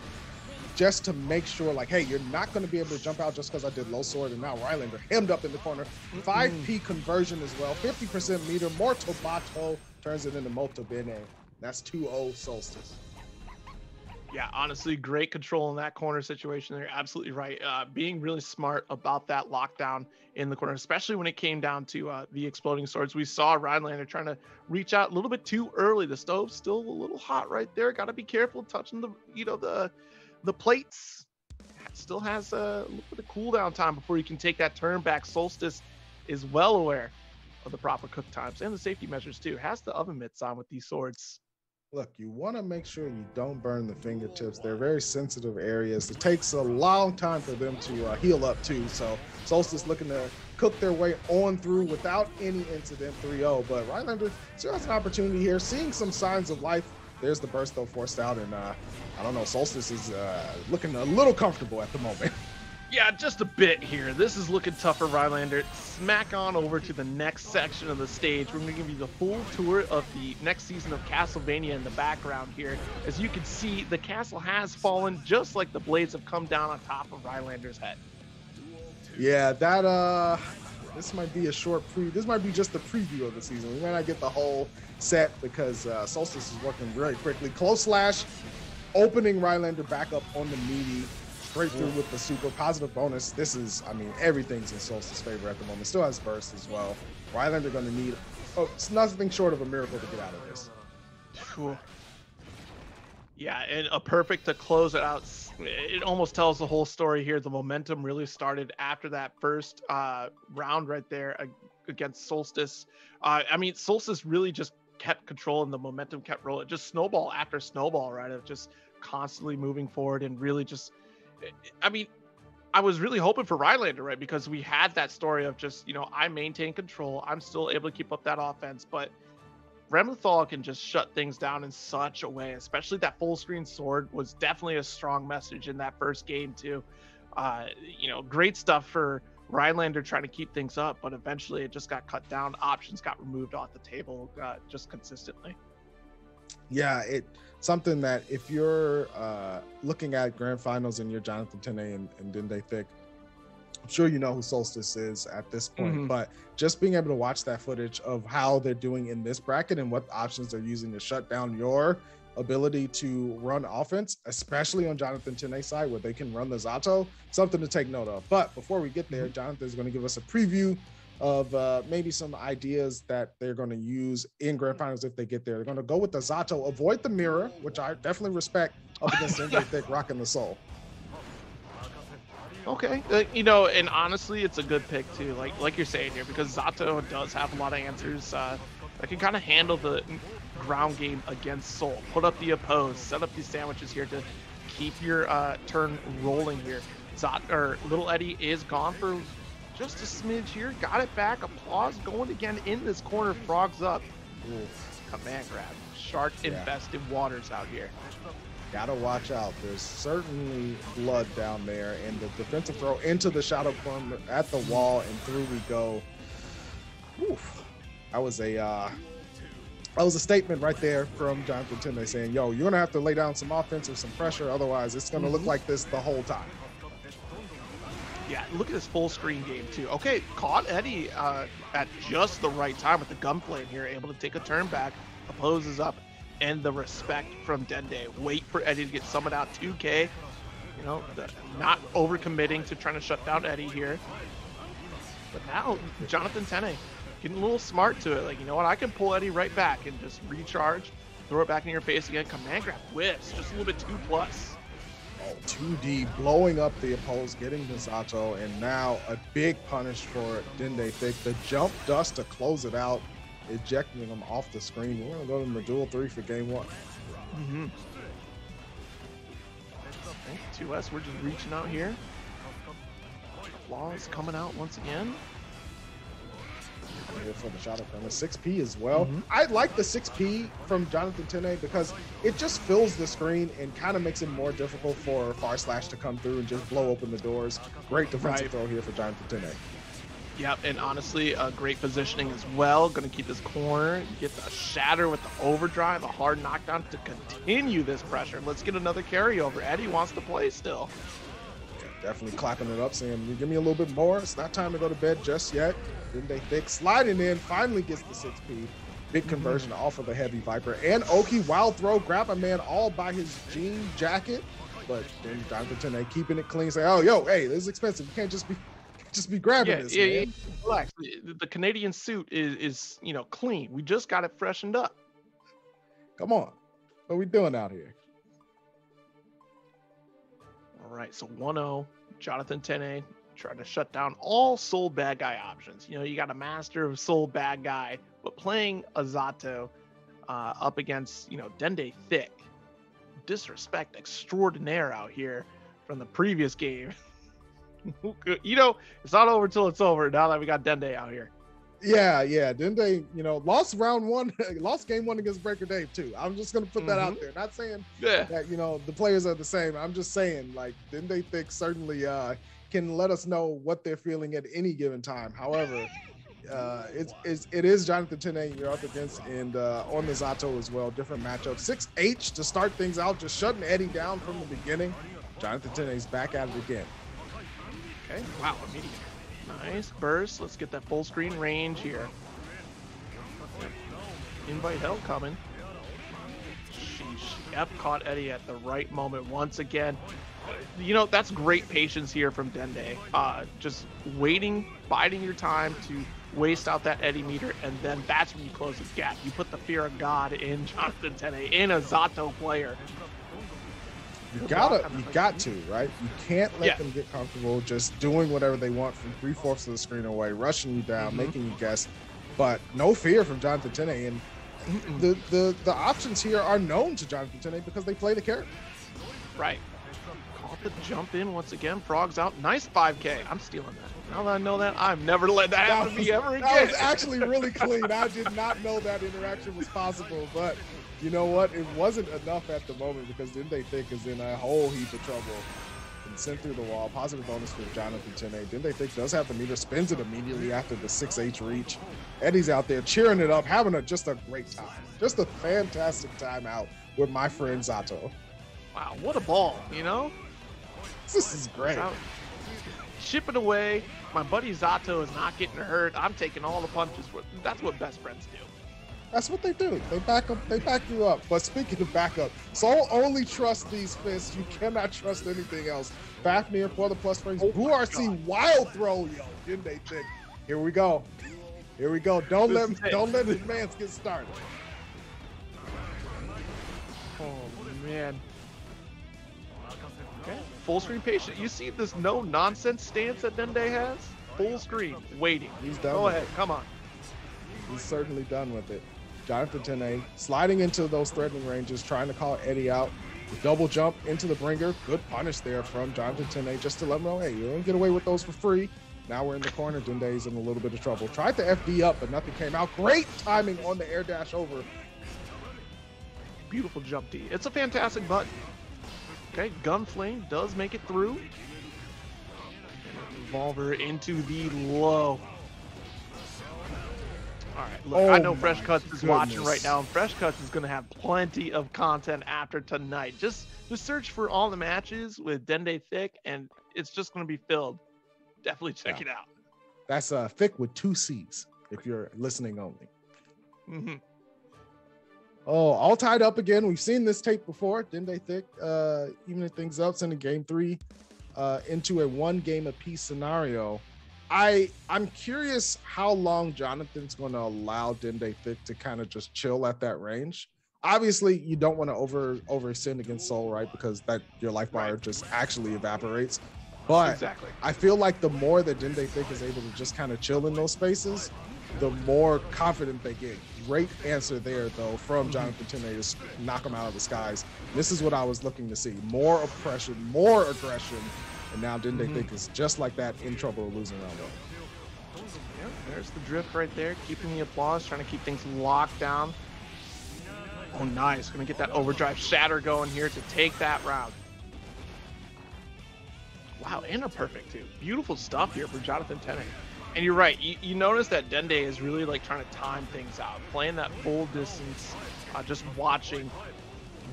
Just to make sure, like, hey, you're not going to be able to jump out just because I did low sword, and now Rylander hemmed up in the corner. 5P conversion as well. 50% meter. More Tobato turns it into Molto Bene. That's 2-0 Solstice. Yeah, honestly, great control in that corner situation. They're absolutely right. Being really smart about that lockdown in the corner, especially when it came down to the exploding swords. We saw Rylander trying to reach out a little bit too early. The stove's still a little hot right there. Got to be careful touching the, you know, the plates. Still has a little bit of cooldown time before you can take that turn back. Solstice is well aware of the proper cook times and the safety measures too. Has the oven mitts on with these swords. look, you want to make sure you don't burn the fingertips. They're very sensitive areas. It takes a long time for them to heal up too. So Solstice looking to cook their way on through without any incident 3-0. But Rylander still has an opportunity here, seeing some signs of life. There's the burst though forced out, and I don't know, Solstice is looking a little comfortable at the moment. Yeah, just a bit here. This is looking tough for Rylander. Smack on over to the next section of the stage. We're going to give you the full tour of the next season of Castlevania in the background here. As you can see, the castle has fallen, just like the blades have come down on top of Rylander's head. Yeah, that this might be a short this might be just the preview of the season. We might not get the whole set because Solstice is working very quickly. Close slash, opening Rylander back up on the meaty. Straight through with the super positive bonus. This is, I mean, everything's in Solstice's favor at the moment. Still has burst as well. Rylander going to need, it's nothing short of a miracle to get out of this. Cool. Yeah, and a perfect to close it out. It almost tells the whole story here. The momentum really started after that first round right there against Solstice. I mean, Solstice really just kept control and the momentum kept rolling. Just snowball after snowball, right? Of just constantly moving forward and really just, I mean, I was really hoping for Rylander, right? Because we had that story of just, you know, I maintain control. I'm still able to keep up that offense, but Rementhal can just shut things down in such a way, especially that full screen sword was definitely a strong message in that first game too. You know, great stuff for Rylander trying to keep things up, but eventually it just got cut down. Options got removed off the table just consistently. Yeah, something that if you're looking at grand finals and you're Jonathan Tene and Dende Thick, I'm sure you know who Solstice is at this point, but just being able to watch that footage of how they're doing in this bracket and what options they're using to shut down your ability to run offense, especially on Jonathan Tene's side where they can run the Zato, something to take note of. But before we get there, Jonathan is going to give us a preview of maybe some ideas that they're going to use in grand finals if they get there. They're going to go with the Zato, avoid the mirror, which I definitely respect, up against Dende Thick rocking the soul. Okay, you know, and honestly, it's a good pick too. Like you're saying here, because Zato does have a lot of answers that can kind of handle the ground game against Soul. Put up the oppose, set up these sandwiches here to keep your turn rolling here. Little Eddie is gone for just a smidge here. Got it back. Applause going again in this corner. Frogs up. Ooh, command grab. Shark infested waters out here. Gotta watch out. There's certainly blood down there, and the defensive throw into the shadow corner at the wall, and through we go. Oof. That was a statement right there from Jonathan Tene saying, yo, you're gonna have to lay down some offense or some pressure, otherwise it's gonna look like this the whole time. Yeah, look at this full screen game too. Okay, caught Eddie at just the right time with the gunplay here, able to take a turn back, opposes up, and the respect from Dende. Wait for Eddie to get summoned out 2K. You know, not overcommitting to trying to shut down Eddie here. But now, Jonathan Tene getting a little smart to it. Like, you know what, I can pull Eddie right back and just recharge, throw it back in your face again. Command grab whiffs, just a little bit 2+. 2D blowing up the opposed, getting the Zato, and now a big punish for Dende Thick. The jump dust to close it out, ejecting him off the screen. We're gonna go to the duel 3 for game 1. 2S, we're just reaching out here. Flaws coming out once again. Here for the shot from the 6P as well. I like the 6P from Jonathan Tene because it just fills the screen and kind of makes it more difficult for Far Slash to come through and just blow open the doors. Great defensive throw here for Jonathan Tene. Yep, and honestly, great positioning as well. Going to keep his corner, get the shatter with the overdrive, a hard knockdown to continue this pressure. Let's get another carryover. Eddie wants to play still. Definitely clapping it up, saying, give me a little bit more. It's not time to go to bed just yet. Dende Thick sliding in, finally gets the 6P. Big conversion off of the heavy Viper. And Oki, wild throw, grab a man all by his jean jacket. But then Jonathan Tene keeping it clean, saying, oh, yo, hey, this is expensive. You can't just be grabbing this, man. Relax. The Canadian suit is, you know, clean. We just got it freshened up. Come on. What are we doing out here? All right, so 1-0, Jonathan Tene trying to shut down all Soul bad guy options. You know, you got a master of Soul bad guy, but playing a Zato, up against, you know, Dende Thick. Disrespect extraordinaire out here from the previous game. You know, it's not over till it's over now that we got Dende out here. Yeah. Dende, you know, lost round one, lost game one against Breaker Dave too. I'm just gonna put that out there. Not saying that, you know, the players are the same. I'm just saying, like, Dende Thick certainly can let us know what they're feeling at any given time. However, it is Jonathan Tene you're up against, and on the Zato as well. Different matchup. 6H to start things out, just shutting Eddie down from the beginning. Jonathan Tene's back at it again. Okay, wow, immediate. Nice burst. Let's get that full screen range here. Invite hell coming. Sheesh. F caught Eddie at the right moment once again. You know, that's great patience here from Dende. Just waiting, biding your time to waste out that Eddie meter, and then that's when you close the gap. You put the fear of God in Jonathan Tene, in a Zato player. You got to, right? You can't let them get comfortable just doing whatever they want from 3/4 of the screen away, rushing you down, making you guess, but no fear from Jonathan Tene. And the options here are known to Jonathan Tene because they play the character. Right. Caught the jump in once again. Frog's out. Nice 5K. I'm stealing that. Now that I know that, I've never let that happen to me ever again. That was actually really clean. I did not know that interaction was possible, but you know what? It wasn't enough at the moment because Dende Thick is in a whole heap of trouble and sent through the wall. Positive bonus for Jonathan Tene. Dende Thick does have the meter, spins it immediately after the 6H reach. Eddie's out there cheering it up, having just a great time. Just a fantastic time out with my friend Zato. Wow, what a ball, you know? This is great. Ship it away. My buddy Zato is not getting hurt. I'm taking all the punches. That's what best friends do. That's what they do. They back you up. But speaking of backup, Soul only trusts these fists. You cannot trust anything else. Fafnir for the plus frames. RC wild throw, yo. Dende Thick. Here we go. Don't let the mans get started. Oh man. Okay. Full screen patient. You see this no nonsense stance that Dende has? Full screen, waiting. He's done. Go ahead, come on. He's certainly done with it. Jonathan Tene sliding into those threatening ranges, trying to call Eddie out. The double jump into the bringer. Good punish there from Jonathan Tene just to let him know, hey, you don't get away with those for free. Now we're in the corner. Dende's in a little bit of trouble. Tried to FD up, but nothing came out. Great timing on the air dash over. Beautiful jump D. It's a fantastic button. Okay, Gunflame does make it through. Revolver into the low. All right, look, I know Fresh Cuts is watching right now, and Fresh Cuts is going to have plenty of content after tonight. Just search for all the matches with Dende Thick, and it's just going to be filled. Definitely check it out. That's Thick with 2 C's, if you're listening only. Mm-hmm. Oh, all tied up again. We've seen this tape before. Dende Thick evening things up, sending game 3 into a 1 game apiece scenario. I'm curious how long Jonathan's going to allow Dende Thick to kind of just chill at that range. Obviously, you don't want to overextend against Soul, right? Because that your life bar just actually evaporates. But exactly. I feel like the more that Dende Thick is able to just kind of chill in those spaces, the more confident they get. Great answer there, though, from Jonathan Tene to knock him out of the skies. This is what I was looking to see. More oppression, more aggression. And now Dende Thick is just like that, in trouble of losing round 1. Yep, there's the drift right there, keeping the applause, trying to keep things locked down. Oh, nice. Going to get that overdrive shatter going here to take that round. Wow, and a perfect, too. Beautiful stuff here for Jonathan Tene. And you're right. You notice that Dende is really like trying to time things out, playing that full distance, just watching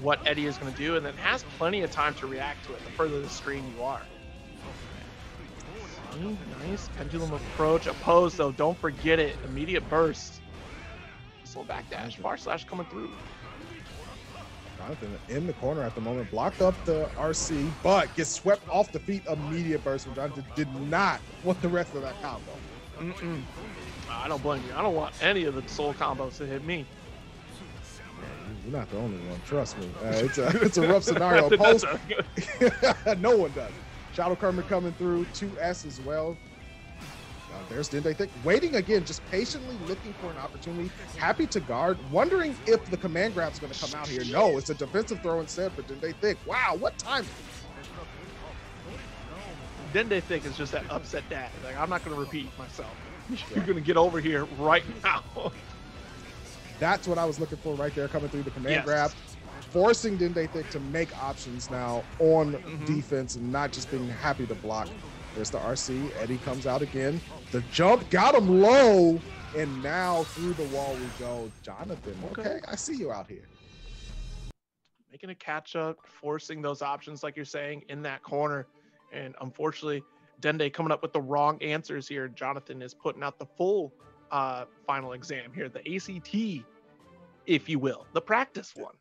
what Eddie is going to do, and then has plenty of time to react to it the further the screen you are. Nice pendulum approach. Opposed, though. Don't forget it. Immediate burst. Missile backdash. Far slash coming through. Jonathan in the corner at the moment. Blocked up the RC, but gets swept off the feet. Immediate burst from Jonathan. Did not want the rest of that combo. I don't blame you. I don't want any of the Soul combos to hit me. You're not the only one. Trust me. It's a rough scenario. Post, no one does. Shadow Kermit coming through, 2S as well. There's Dende Thick waiting again, just patiently looking for an opportunity, happy to guard, wondering if the command grab's going to come out here. No, it's a defensive throw instead for Dende Thick. Wow, what time? Dende Thick is just that upset dad. Like, I'm not going to repeat myself. You're going to get over here right now. That's what I was looking for right there, coming through the command grab, forcing Dende Thick to make options now on defense and not just being happy to block. There's the RC. Eddie comes out again. The jump got him low, and now through the wall we go. Jonathan, okay, I see you out here. Making a catch up, forcing those options like you're saying in that corner. And unfortunately, Dende coming up with the wrong answers here. Jonathan is putting out the full final exam here, the ACT, if you will, the practice one.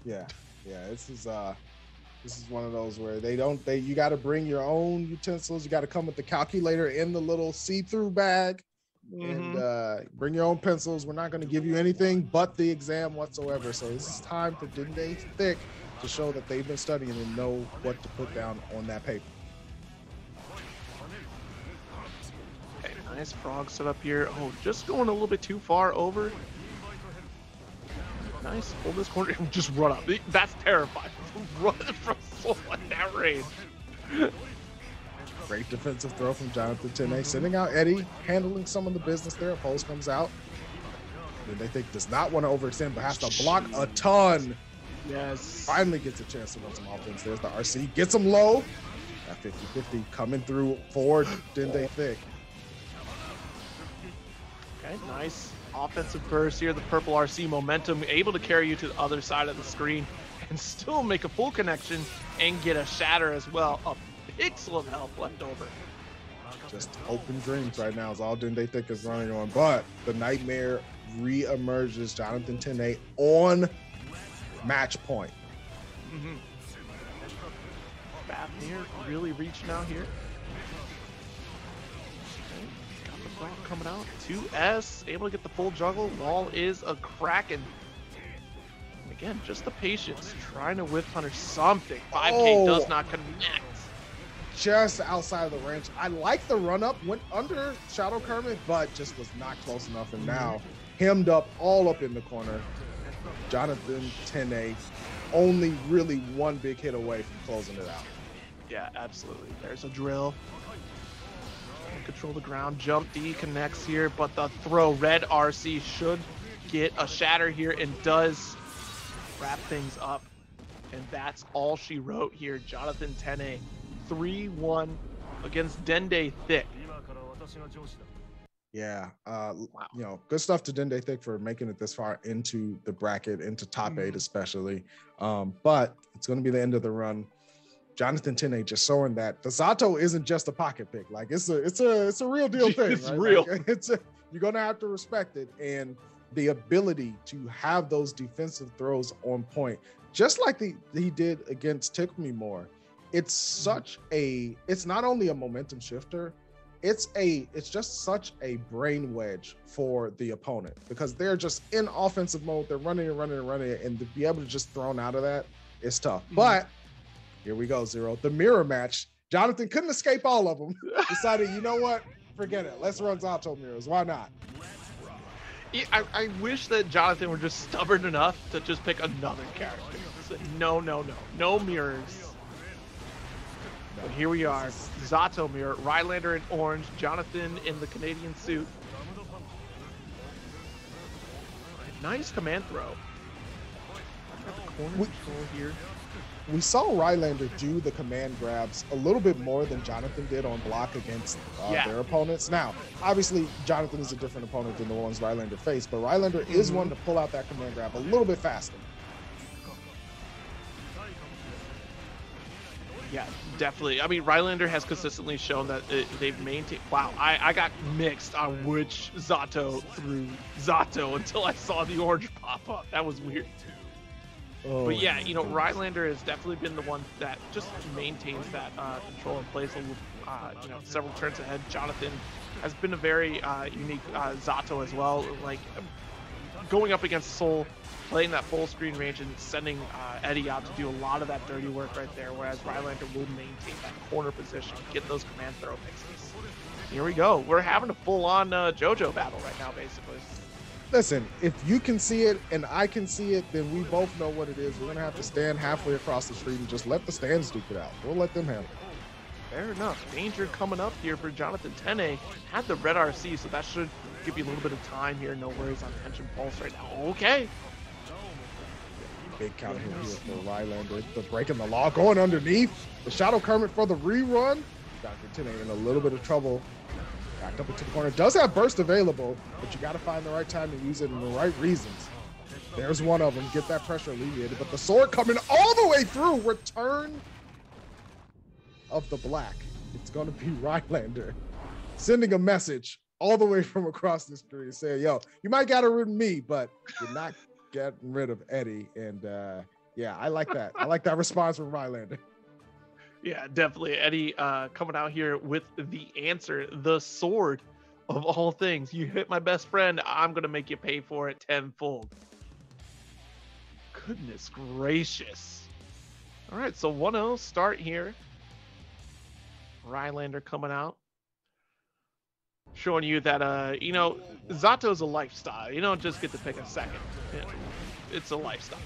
Yeah, this is one of those where you got to bring your own utensils. You got to come with the calculator in the little see-through bag and bring your own pencils. We're not going to give you anything but the exam whatsoever. So this is time for Dende Thick to show that they've been studying and know what to put down on that paper. Okay, nice frog set up here. Oh, just going a little bit too far over. Nice, hold this corner and just run up. That's terrifying. Running from Soul at that range. Great defensive throw from Jonathan Tene, sending out Eddie, handling some of the business there. Pulse comes out. Dende Thick does not want to overextend, but has to block a ton. Yes. Finally gets a chance to run some offense. There's the RC, gets him low. That 50-50 coming through for Dende Thick. Okay, nice offensive burst here. The purple RC momentum able to carry you to the other side of the screen and still make a full connection and get a shatter as well. A pixel of health left over. Just open dreams right now is all Dende Thick is running on, but the nightmare re-emerges. Jonathan Tene on match point. Fafnir really reaching out here. Got the frog coming out. 2S, able to get the full juggle. Wall is a cracking. Again, just the patience, trying to whip punish something. 5K does not connect. Just outside of the range. I like the run up, went under Shadow Kermit, but just was not close enough. And now hemmed up all up in the corner. Jonathan Tene only really one big hit away from closing it out. Yeah, absolutely. There's a drill. Control the ground. Jump D connects here, but the throw, red RC should get a shatter here and does wrap things up. And that's all she wrote here. Jonathan Tene, 3-1 against Dende Thick. Yeah, you know, good stuff to Dende Thick for making it this far into the bracket, into top 8 especially. But it's going to be the end of the run. Jonathan Tene just showing that the Zato isn't just a pocket pick. Like it's a real deal thing. It's right? real. Like, you're going to have to respect it, and the ability to have those defensive throws on point, just like he did against Tick Me More. It's such it's not only a momentum shifter, it's just such a brain wedge for the opponent, because they're just in offensive mode. They're running, and to be able to just thrown out of that is tough. But here we go, Zero. The mirror match. Jonathan couldn't escape all of them. Decided, you know what? Forget it. Let's run Zato mirrors. Why not? Yeah, I wish that Jonathan were just stubborn enough to just pick another character. No mirrors. But here we are, Zato mirror, Rylander in orange, Jonathan in the Canadian suit. Nice command throw. Got the corner control here. We saw Rylander do the command grabs a little bit more than Jonathan did on block against their opponents. Now, obviously, Jonathan is a different opponent than the ones Rylander faced, but Rylander is one to pull out that command grab a little bit faster. Yeah, definitely. I mean, Rylander has consistently shown that they've maintained. Wow, I got mixed on which Zato threw Zato until I saw the orange pop up. That was weird. Oh, but yeah, you know, Rylander has definitely been the one that just maintains that control and plays several turns ahead. Jonathan has been a very unique Zato as well. Like, going up against Soul, playing that full screen range and sending Eddie out to do a lot of that dirty work right there, whereas Rylander will maintain that corner position, get those command throw mixes. Here we go. We're having a full-on JoJo battle right now, basically. Listen, if you can see it and I can see it, then we both know what it is. We're going to have to stand halfway across the street and just let the stands duke it out. We'll let them handle it. Fair enough. Danger coming up here for Jonathan Tene. Had the red RC, so that should give you a little bit of time here. No worries on tension pulse right now. Okay. Big counter here for Rylander. The breaking the law, going underneath. The Shadow Kermit for the rerun. Jonathan Tene in a little bit of trouble. Backed up into the corner. Does have burst available, but you got to find the right time to use it in the right reasons. There's one of them. Get that pressure alleviated. But the sword coming all the way through. Return of the black. It's going to be Rylander sending a message all the way from across the street saying, yo, you might got rid of me, but you're not getting rid of Eddie. And yeah, I like that. I like that response from Rylander. Yeah, definitely. Eddie coming out here with the answer, the sword of all things. You hit my best friend, I'm going to make you pay for it tenfold. Goodness gracious. All right, so 1-0 start here. Rylander coming out. Showing you that, you know, Zato's a lifestyle. You don't just get to pick a second. It's a lifestyle.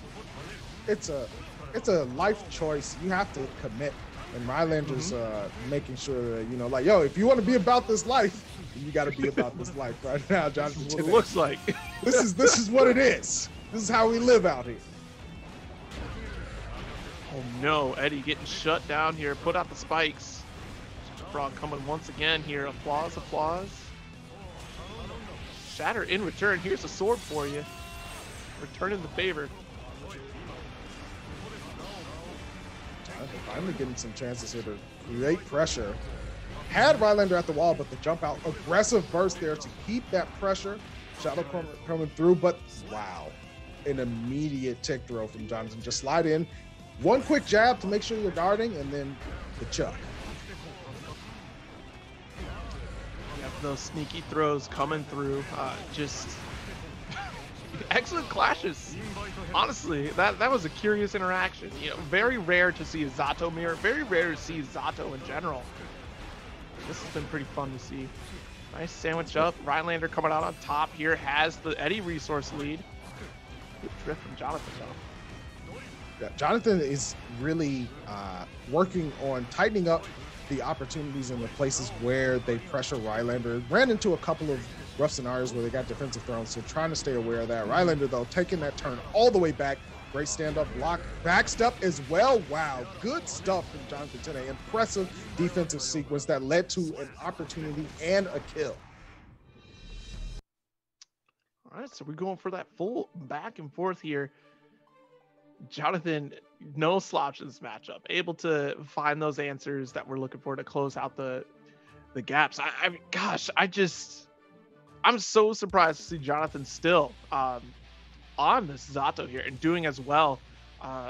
It's a life choice. You have to commit. And Rylander's making sure that, you know, like, yo, if you want to be about this life, you got to be about this life right now, Jonathan. This is what it looks like. This is what it is. This is how we live out here. Oh no, Eddie getting shut down here. Put out the spikes. Frog coming once again here. Applause, applause. Shatter in return. Here's a sword for you. Returning the favor. Finally getting some chances here to create pressure. Had Rylander at the wall, but the jump out, aggressive burst there to keep that pressure. Shadow coming through, but wow, an immediate tick throw from Jonathan. Just slide in, one quick jab to make sure you're guarding, and then the chuck. Yep, those sneaky throws coming through. Just excellent clashes. Honestly, that was a curious interaction. You know, very rare to see a Zato mirror. Very rare to see Zato in general. This has been pretty fun to see. Nice sandwich up. Rylander coming out on top here. Has the Eddie resource lead. Good drift from Jonathan though. Yeah, Jonathan is really working on tightening up the opportunities in the places where they pressure Rylander. Ran into a couple of rough scenarios where they got defensive throws, so trying to stay aware of that. Rylander, though, taking that turn all the way back. Great stand-up block. Backstep as well. Wow, good stuff from Jonathan today. Impressive defensive sequence that led to an opportunity and a kill. All right, so we're going for that full back and forth here. Jonathan, no slouch in this matchup. Able to find those answers that we're looking for to close out the gaps. I mean, gosh, I'm so surprised to see Jonathan still on this Zato here and doing as well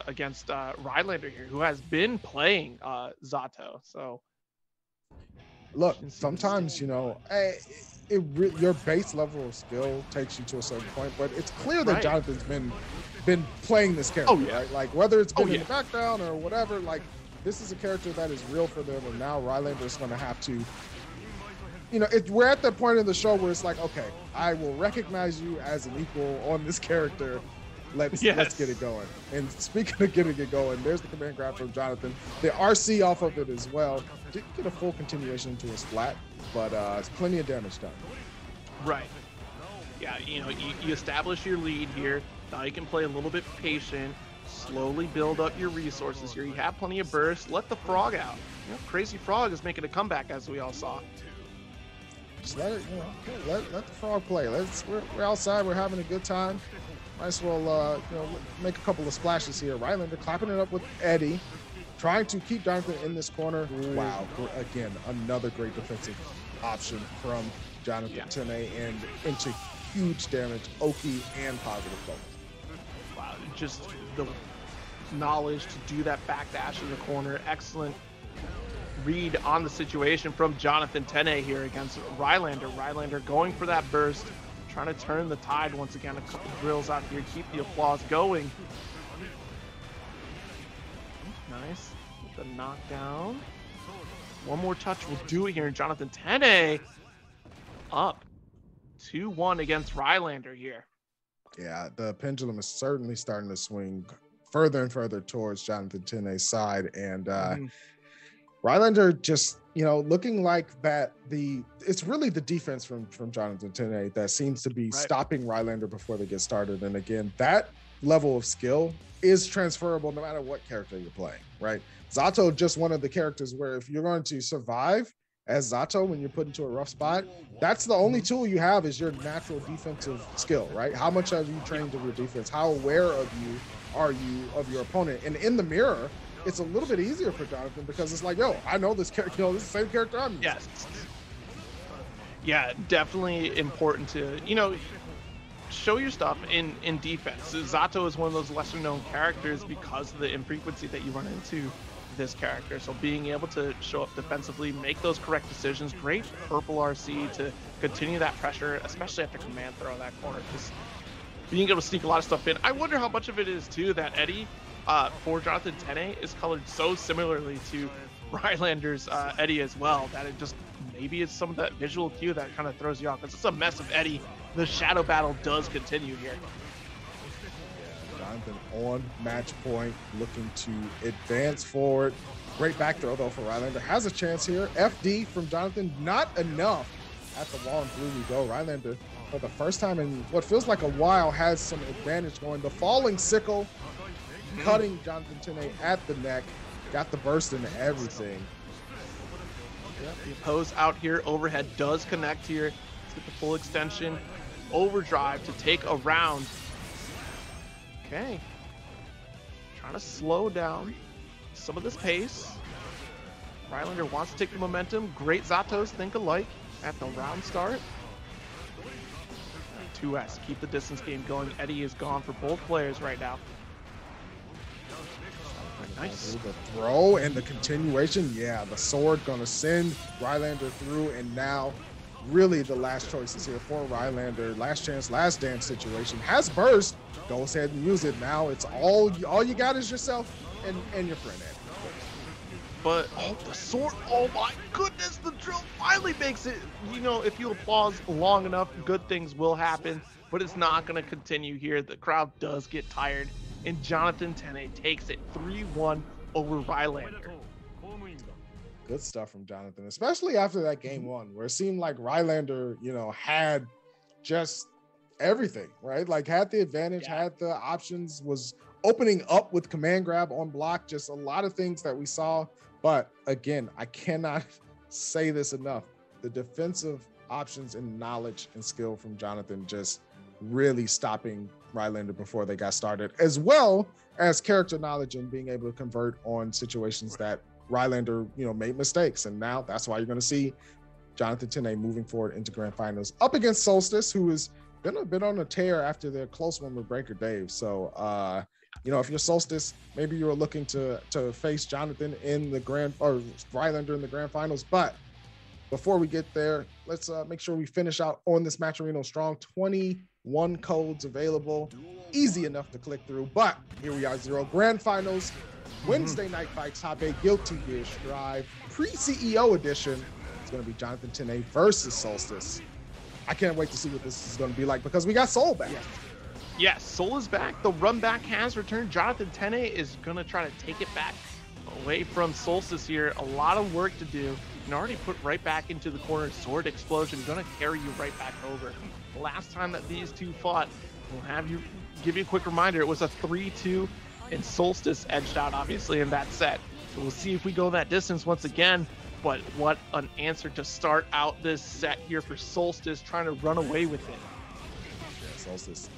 against Rylander here, who has been playing Zato. So, look, sometimes, you know, your base level of skill takes you to a certain point, but it's clear that Jonathan's been playing this character, right? Like, whether it's been in the background or whatever, like, this is a character that is real for them, and now Rylander's going to have to, you know, we're at that point in the show where it's like, okay, I will recognize you as an equal on this character. Let's get it going. And speaking of getting it going, there's the command grab from Jonathan. The RC off of it as well. Didn't get a full continuation into his flat, but it's plenty of damage done. Right. Yeah, you know, you establish your lead here. Now you can play a little bit patient, slowly build up your resources here. You have plenty of burst. Let the frog out. You know, Crazy Frog is making a comeback, as we all saw. Just let it, you know, let the frog play. We're outside. We're having a good time. Might as well, you know, make a couple of splashes here. Rylander clapping it up with Eddie, trying to keep Jonathan in this corner. Wow, again, another great defensive option from Jonathan Tene, and into huge damage, Oki and positive both. Wow, just the knowledge to do that backdash in the corner. Excellent read on the situation from Jonathan Tene here against Rylander. Rylander going for that burst, trying to turn the tide once again. A couple drills out here, keep the applause going. Nice, with the knockdown. One more touch will do it here, and Jonathan Tene up 2-1 against Rylander here. Yeah, the pendulum is certainly starting to swing further and further towards Jonathan Tene's side, and Rylander just, looking like that. It's really the defense from Jonathan Tene that seems to be stopping Rylander before they get started. And again, that level of skill is transferable no matter what character you're playing, right? Zato, just one of the characters where if you're going to survive as Zato when you're put into a rough spot, that's the only tool you have is your natural defensive skill, right? How much have you trained of your defense? How aware are you of your opponent? And in the mirror, it's a little bit easier for Jonathan because it's like, yo, I know this character, this is the same character I'm using. Yes. Yeah, definitely important to, show your stuff in defense. Zato is one of those lesser known characters because of the infrequency that you run into this character. So being able to show up defensively, make those correct decisions, great purple RC to continue that pressure, especially after command throw that corner. Just being able to sneak a lot of stuff in. I wonder how much of it is too that Eddie for Jonathan Tene is colored so similarly to Rylander's Eddie as well, that it just maybe it's some of that visual cue that kind of throws you off. Because it's a mess of Eddie. The shadow battle does continue here. Jonathan on match point, looking to advance forward. Great back throw though for Rylander. Has a chance here. FD from Jonathan, not enough. At the wall and through we go. Rylander, for the first time in what feels like a while, has some advantage going. The falling sickle, cutting Jonathan Tene at the neck. Got the burst into everything. Yep, the oppose out here. Overhead does connect here. Let's get the full extension. Overdrive to take a round. Okay. Trying to slow down some of this pace. Rylander wants to take the momentum. Great Zatos think alike at the round start. 2S, keep the distance game going. Eddie is gone for both players right now. Nice. The throw and the continuation. Yeah, the sword gonna send Rylander through, and now really the last choices here for Rylander. Last chance, last dance situation. Has burst. Goes ahead and use it. Now it's all you got is yourself and your friend Eddie. But the sword, oh my goodness, the drill finally makes it. If you applause long enough, good things will happen, but it's not going to continue here. The crowd does get tired, and Jonathan Tene takes it 3-1 over Rylander. Good stuff from Jonathan, especially after that game one, where it seemed like Rylander, had just everything, right? Like had the advantage, had the options, was opening up with command grab on block, just a lot of things that we saw. But again, I cannot say this enough. The defensive options and knowledge and skill from Jonathan just really stopping Rylander before they got started, as well as character knowledge and being able to convert on situations that Rylander, made mistakes. And now that's why you're going to see Jonathan Tene moving forward into grand finals up against Solstice, who has been a bit on a tear after their close one with Breaker Dave. So, if you're Solstice, maybe you were looking to face Jonathan in the Rylander in the grand finals. But before we get there, let's make sure we finish out on this Matcherino strong. 21 codes available, easy enough to click through. But here we are, Zero grand finals. Wednesday Night Fights, Top 8 Guilty Gear Strive, pre-CEO edition. It's going to be Jonathan Tene versus Solstice. I can't wait to see what this is going to be like because we got Soul back. Yes, Soul is back. The run back has returned. Jonathan Tene is going to try to take it back away from Solstice here. A lot of work to do. And already put right back into the corner. Sword explosion going to carry you right back over. The last time that these two fought, we'll give you a quick reminder. It was a 3-2. And Solstice edged out, obviously, in that set. So we'll see if we go that distance once again. But what an answer to start out this set here for Solstice, trying to run away with it. Yeah, Solstice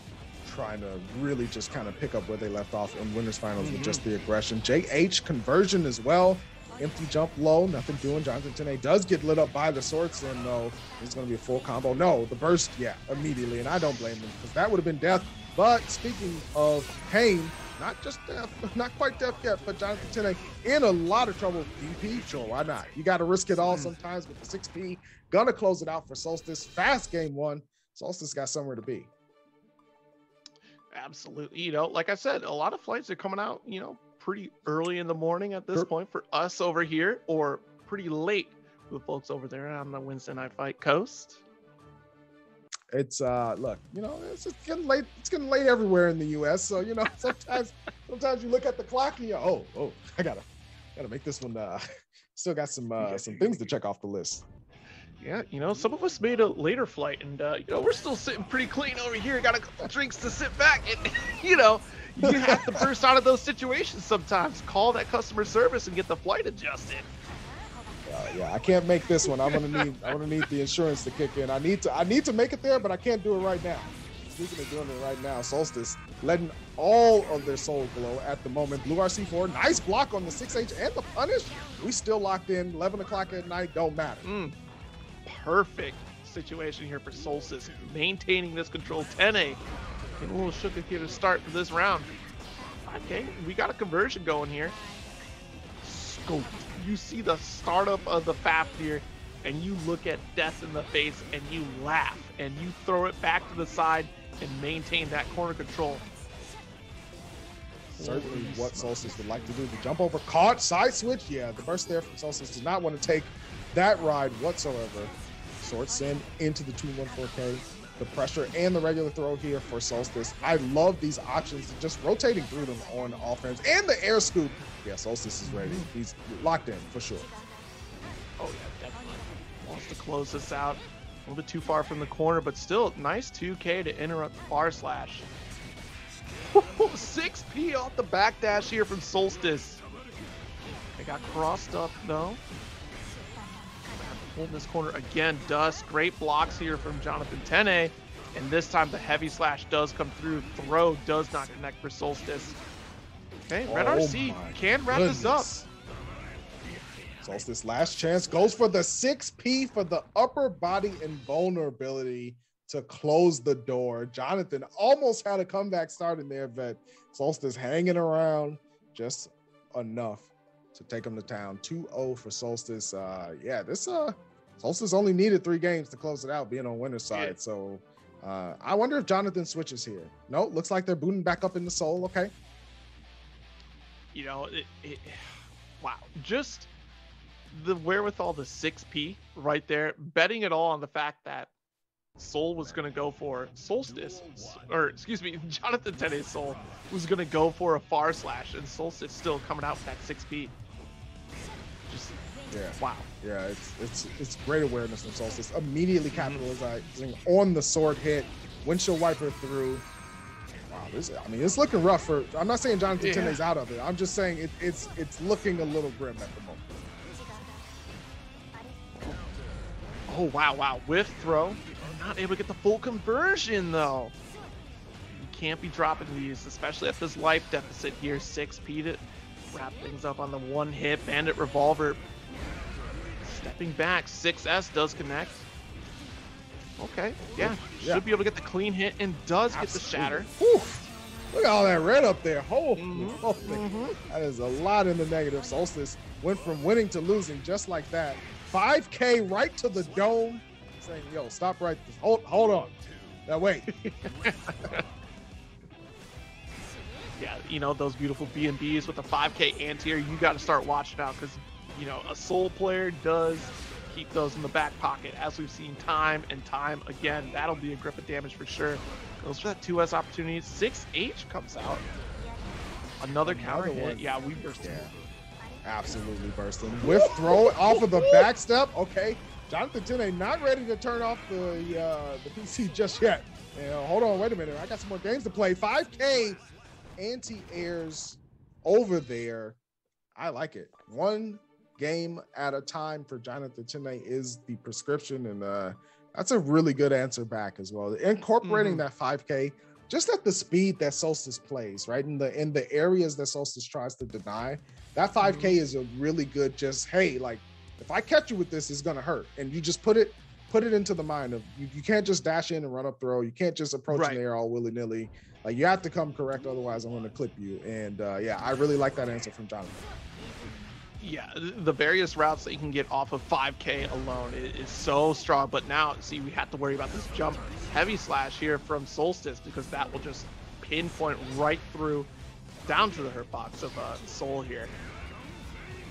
trying to really just kind of pick up where they left off in winners finals with just the aggression. JH conversion as well. Empty jump low, nothing doing. Jonathan Tene does get lit up by the sword sim, though. It's going to be a full combo. No, the burst, immediately. And I don't blame them because that would have been death. But speaking of pain, not just death, not quite death yet, but Jonathan Tene in a lot of trouble. DP, sure, why not? You got to risk it all sometimes with the 6P. Gonna close it out for Solstice. Fast game one. Solstice got somewhere to be. Absolutely. You know, like I said, a lot of flights are coming out, you know, pretty early in the morning at this point for us over here, or pretty late for the folks over there on the Wednesday Night Fight coast. It's look, you know, it's getting late. It's getting late everywhere in the US. So, you know, sometimes you look at the clock and you're, oh, I gotta make this one still got some things to check off the list. Yeah, you know, some of us made a later flight, and you know, we're still sitting pretty clean over here. Got a couple drinks to sit back, and you know, you have to burst out of those situations sometimes. Call that customer service and get the flight adjusted. Yeah, I can't make this one. I'm gonna need the insurance to kick in. I need to make it there, but I can't do it right now. Speaking of doing it right now, Solstice letting all of their soul glow at the moment. Blue RC4, nice block on the 6H and the punish. We still locked in. 11 o'clock at night, don't matter. Perfect situation here for Solstice, maintaining this control. 10A getting a little shook here to start for this round. Okay, we got a conversion going here. Scope. You see the startup of the Fafnir, and you look at death in the face, and you laugh, and you throw it back to the side and maintain that corner control. Certainly what Solstice would like to do. The jump over, caught, side switch. Yeah, the burst there from Solstice does not want to take that ride whatsoever. Sword send into the 214K. The pressure and the regular throw here for Solstice. I love these options, just rotating through them on offense. And the air scoop. Yeah, Solstice is ready. He's locked in for sure. Oh, yeah, definitely. Wants to close this out. A little bit too far from the corner, but still nice 2K to interrupt far slash. 6P off the backdash here from Solstice. They got crossed up though. Holding this corner again. Dust. Great blocks here from Jonathan 10A. And this time the heavy slash does come through. Throw does not connect for Solstice. Okay, Red RC can wrap this up. Solstice last chance goes for the 6P for the upper body invulnerability to close the door. Jonathan almost had a comeback start in there, but Solstice hanging around just enough to take him to town. 2-0 for Solstice. Yeah, this Solstice only needed 3 games to close it out, being on winner's side. Yeah. So I wonder if Jonathan switches here. No, looks like they're booting back up in the Soul. Okay. You know, wow. Just the wherewithal, the 6P right there, betting it all on the fact that Soul was going to go for Solstice, or excuse me, Jonathan 10A's Soul was going to go for a far slash, and Solstice still coming out with that 6P. Just, yeah, wow. Yeah, it's great awareness from Solstice. Immediately capitalizing on the sword hit, windshield wiper through. Wow, it's looking rough for. I'm not saying Jonathan 10A's out of it. I'm just saying it's looking a little grim at the moment. Oh wow, whiff throw. Not able to get the full conversion though. You can't be dropping these, especially at this life deficit here. 6P to wrap things up on the one hit. Bandit revolver stepping back. 6S does connect. Okay, yeah, should be able to get the clean hit and does get the shatter. Whew. Look at all that red up there. Holy that is a lot in the negative. Solstice went from winning to losing just like that. 5K right to the dome. Saying, yo, stop right there. Hold on. Now wait. Yeah, you know, those beautiful B&Bs with the 5K anti-air, you got to start watching out because, you know, a Soul player does keep those in the back pocket, as we've seen time and time again. That'll be a grip of damage for sure. Goes for that 2S opportunity. 6H comes out. Another counter hit. Yeah, we burst in. Absolutely bursting. Whiff throw off of the back step. Okay. Jonathan 10A not ready to turn off the PC just yet. You know, hold on, wait a minute. I got some more games to play. 5K anti-airs over there. I like it. 1 game at a time for Jonathan 10A is the prescription, and that's a really good answer back as well. Incorporating that 5K just at the speed that Solstice plays, right? In the areas that Solstice tries to deny, that 5K is a really good just, hey, like, if I catch you with this, it's gonna hurt. And you just put it into the mind of you can't just dash in and run up throw. You can't just approach in the air all willy-nilly. Like, you have to come correct, otherwise I'm gonna clip you. And yeah, I really like that answer from Jonathan. Yeah, the various routes that you can get off of 5K alone is so strong. But now, see, we have to worry about this jump heavy slash here from Solstice, because that will just pinpoint right through down to the hurt box of Soul here.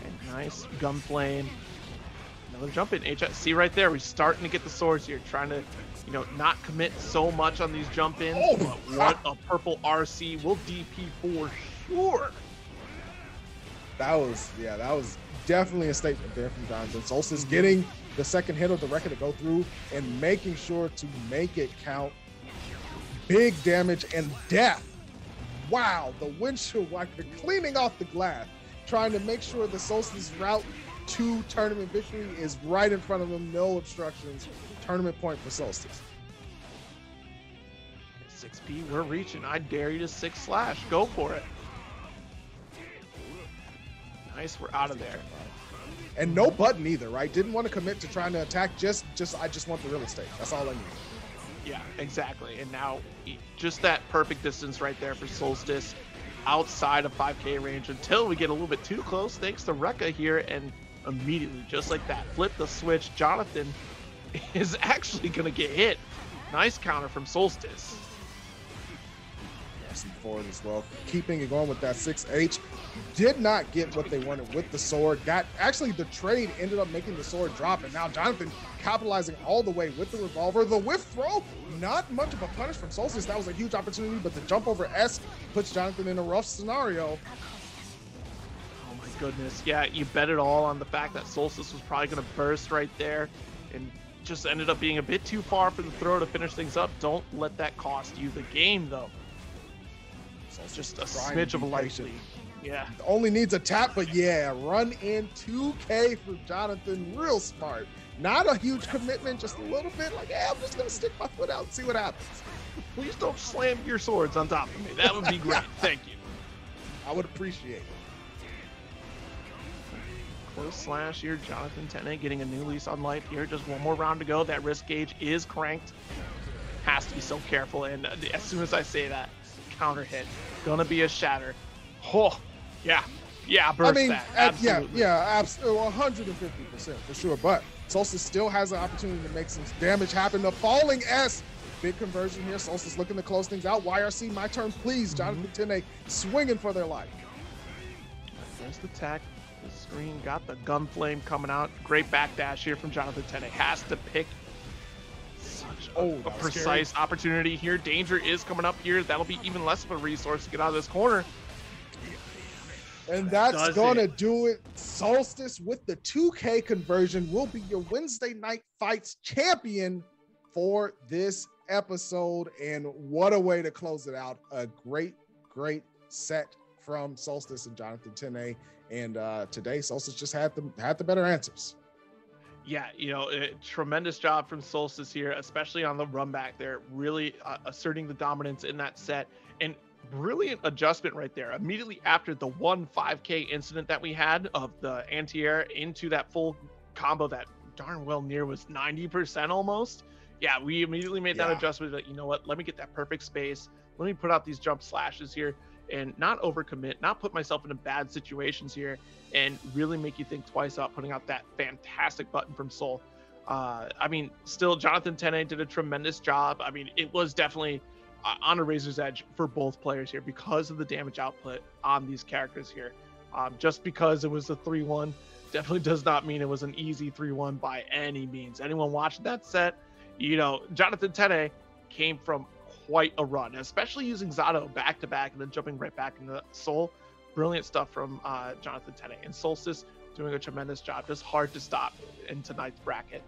And nice gunflame. Another jump in. See right there, we're starting to get the swords here, trying to, you know, not commit so much on these jump ins. Oh, but what a purple RC will DP for sure. That was definitely a statement there from Jonathan. Solstice getting the second hit of the record to go through and making sure to make it count. Big damage and death. Wow, the windshield wiper cleaning off the glass, trying to make sure the Solstice route to tournament victory is right in front of them. No obstructions. Tournament point for Solstice. 6P, we're reaching. I dare you to 6 slash. Go for it. Nice, we're out of there. And no button either, right? Didn't want to commit to trying to attack. I just want the real estate. That's all I need. Yeah, exactly. And now just that perfect distance right there for Solstice outside of 5K range until we get a little bit too close, thanks to Rekka here, and immediately, just like that, flip the switch. Jonathan is actually going to get hit. Nice counter from Solstice. Forward as well, keeping it going with that 6H. Did not get what they wanted with the sword. Actually, the trade ended up making the sword drop, and now Jonathan capitalizing all the way with the revolver. The whiff throw, not much of a punish from Solstice. That was a huge opportunity, but the jump over S puts Jonathan in a rough scenario. Oh my goodness. Yeah, you bet it all on the fact that Solstice was probably going to burst right there, and just ended up being a bit too far for the throw to finish things up. Don't let that cost you the game, though. Just a smidge of a life lead. Yeah. Only needs a tap, but yeah, run in 2K for Jonathan. Real smart. Not a huge commitment, just a little bit like, yeah, I'm just going to stick my foot out and see what happens. Please don't slam your swords on top of me. That would be great. Thank you. I would appreciate it. Close slash here. Jonathan Tene getting a new lease on life here. Just one more round to go. That risk gauge is cranked. Has to be so careful. And as soon as I say that, counter hit. Gonna be a shatter. Oh, yeah. Yeah, burst that. Absolutely. Yeah, 150% for sure. But Solstice still has an opportunity to make some damage happen. The falling S. Big conversion here. Solstice looking to close things out. YRC, my turn, please. Jonathan Tene swinging for their life. There's the tech. The screen got the gun flame coming out. Great backdash here from Jonathan Tene. Has to pick a precise opportunity here. Danger is coming up here. That'll be even less of a resource to get out of this corner. And that's gonna do it. Solstice with the 2K conversion will be your Wednesday Night Fights champion for this episode. And what a way to close it out. A great set from Solstice and Jonathan Tene. And today Solstice just had the better answers. Yeah, you know, tremendous job from Solstice here, especially on the run back there, really asserting the dominance in that set. And brilliant adjustment right there. Immediately after the 5K incident that we had of the anti-air into that full combo that darn well near was 90% almost. Yeah, we immediately made that adjustment that, you know what, let me get that perfect space. Let me put out these jump slashes here and not overcommit, not put myself into bad situations here, and really make you think twice about putting out that fantastic button from Soul. I mean, still, Jonathan Tene did a tremendous job. I mean, it was definitely on a razor's edge for both players here because of the damage output on these characters here. Just because it was a 3-1 definitely does not mean it was an easy 3-1 by any means. Anyone watching that set, you know, Jonathan Tene came from quite a run, especially using Zato back-to-back and then jumping right back into Soul. Brilliant stuff from Jonathan Tene. And Solstice doing a tremendous job. Just hard to stop in tonight's bracket.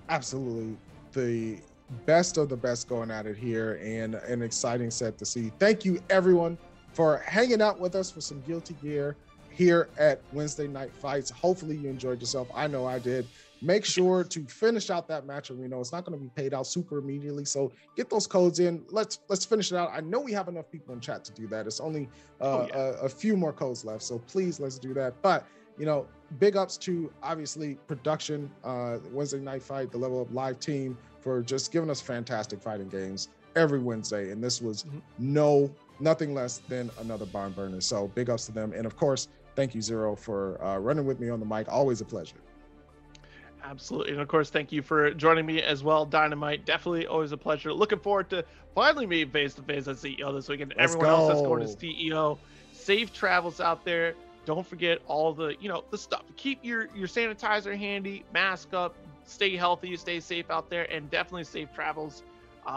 Absolutely. The best of the best going at it here, and an exciting set to see. Thank you, everyone, for hanging out with us for some Guilty Gear here at Wednesday Night Fights. Hopefully you enjoyed yourself. I know I did. Make sure to finish out that match, and we know it's not going to be paid out super immediately. So get those codes in. Let's finish it out. I know we have enough people in chat to do that. It's only a few more codes left. So please, let's do that. But, you know, big ups to obviously production, Wednesday Night Fight, the Level Up Live team for just giving us fantastic fighting games every Wednesday. And this was nothing less than another barn burner. So big ups to them. And of course, thank you, Zero, for running with me on the mic. Always a pleasure. Absolutely. And of course, thank you for joining me as well, Dynamite. Definitely always a pleasure. Looking forward to finally meeting face to face at CEO this weekend. Everyone else that's going to CEO, safe travels out there. Don't forget all the, the stuff. Keep your sanitizer handy, mask up, stay healthy, stay safe out there, and definitely safe travels.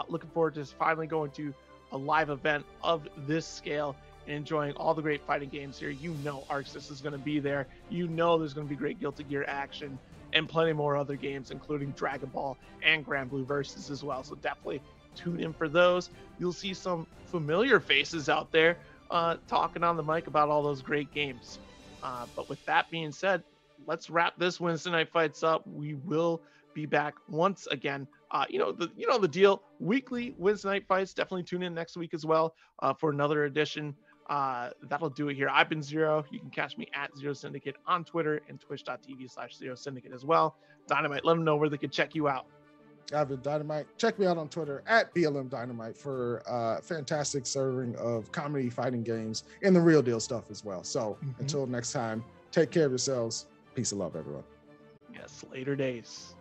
Looking forward to finally going to a live event of this scale and enjoying all the great fighting games here. Arxis is going to be there. There's going to be great Guilty Gear action and plenty more other games, including Dragon Ball and Granblue Versus as well. So definitely tune in for those. You'll see some familiar faces out there talking on the mic about all those great games. But with that being said, let's wrap this Wednesday Night Fights up. We will be back once again. The deal. Weekly Wednesday Night Fights. Definitely tune in next week as well for another edition. That'll do it here. I've been Zero. You can catch me at Zero Syndicate on Twitter and twitch.tv/Zero Syndicate as well. Dynamite, let them know where they can check you out. I've been Dynamite. Check me out on Twitter at BLM Dynamite for fantastic serving of comedy fighting games and the real deal stuff as well. So until next time, take care of yourselves. Peace and love, everyone. Yes, later days.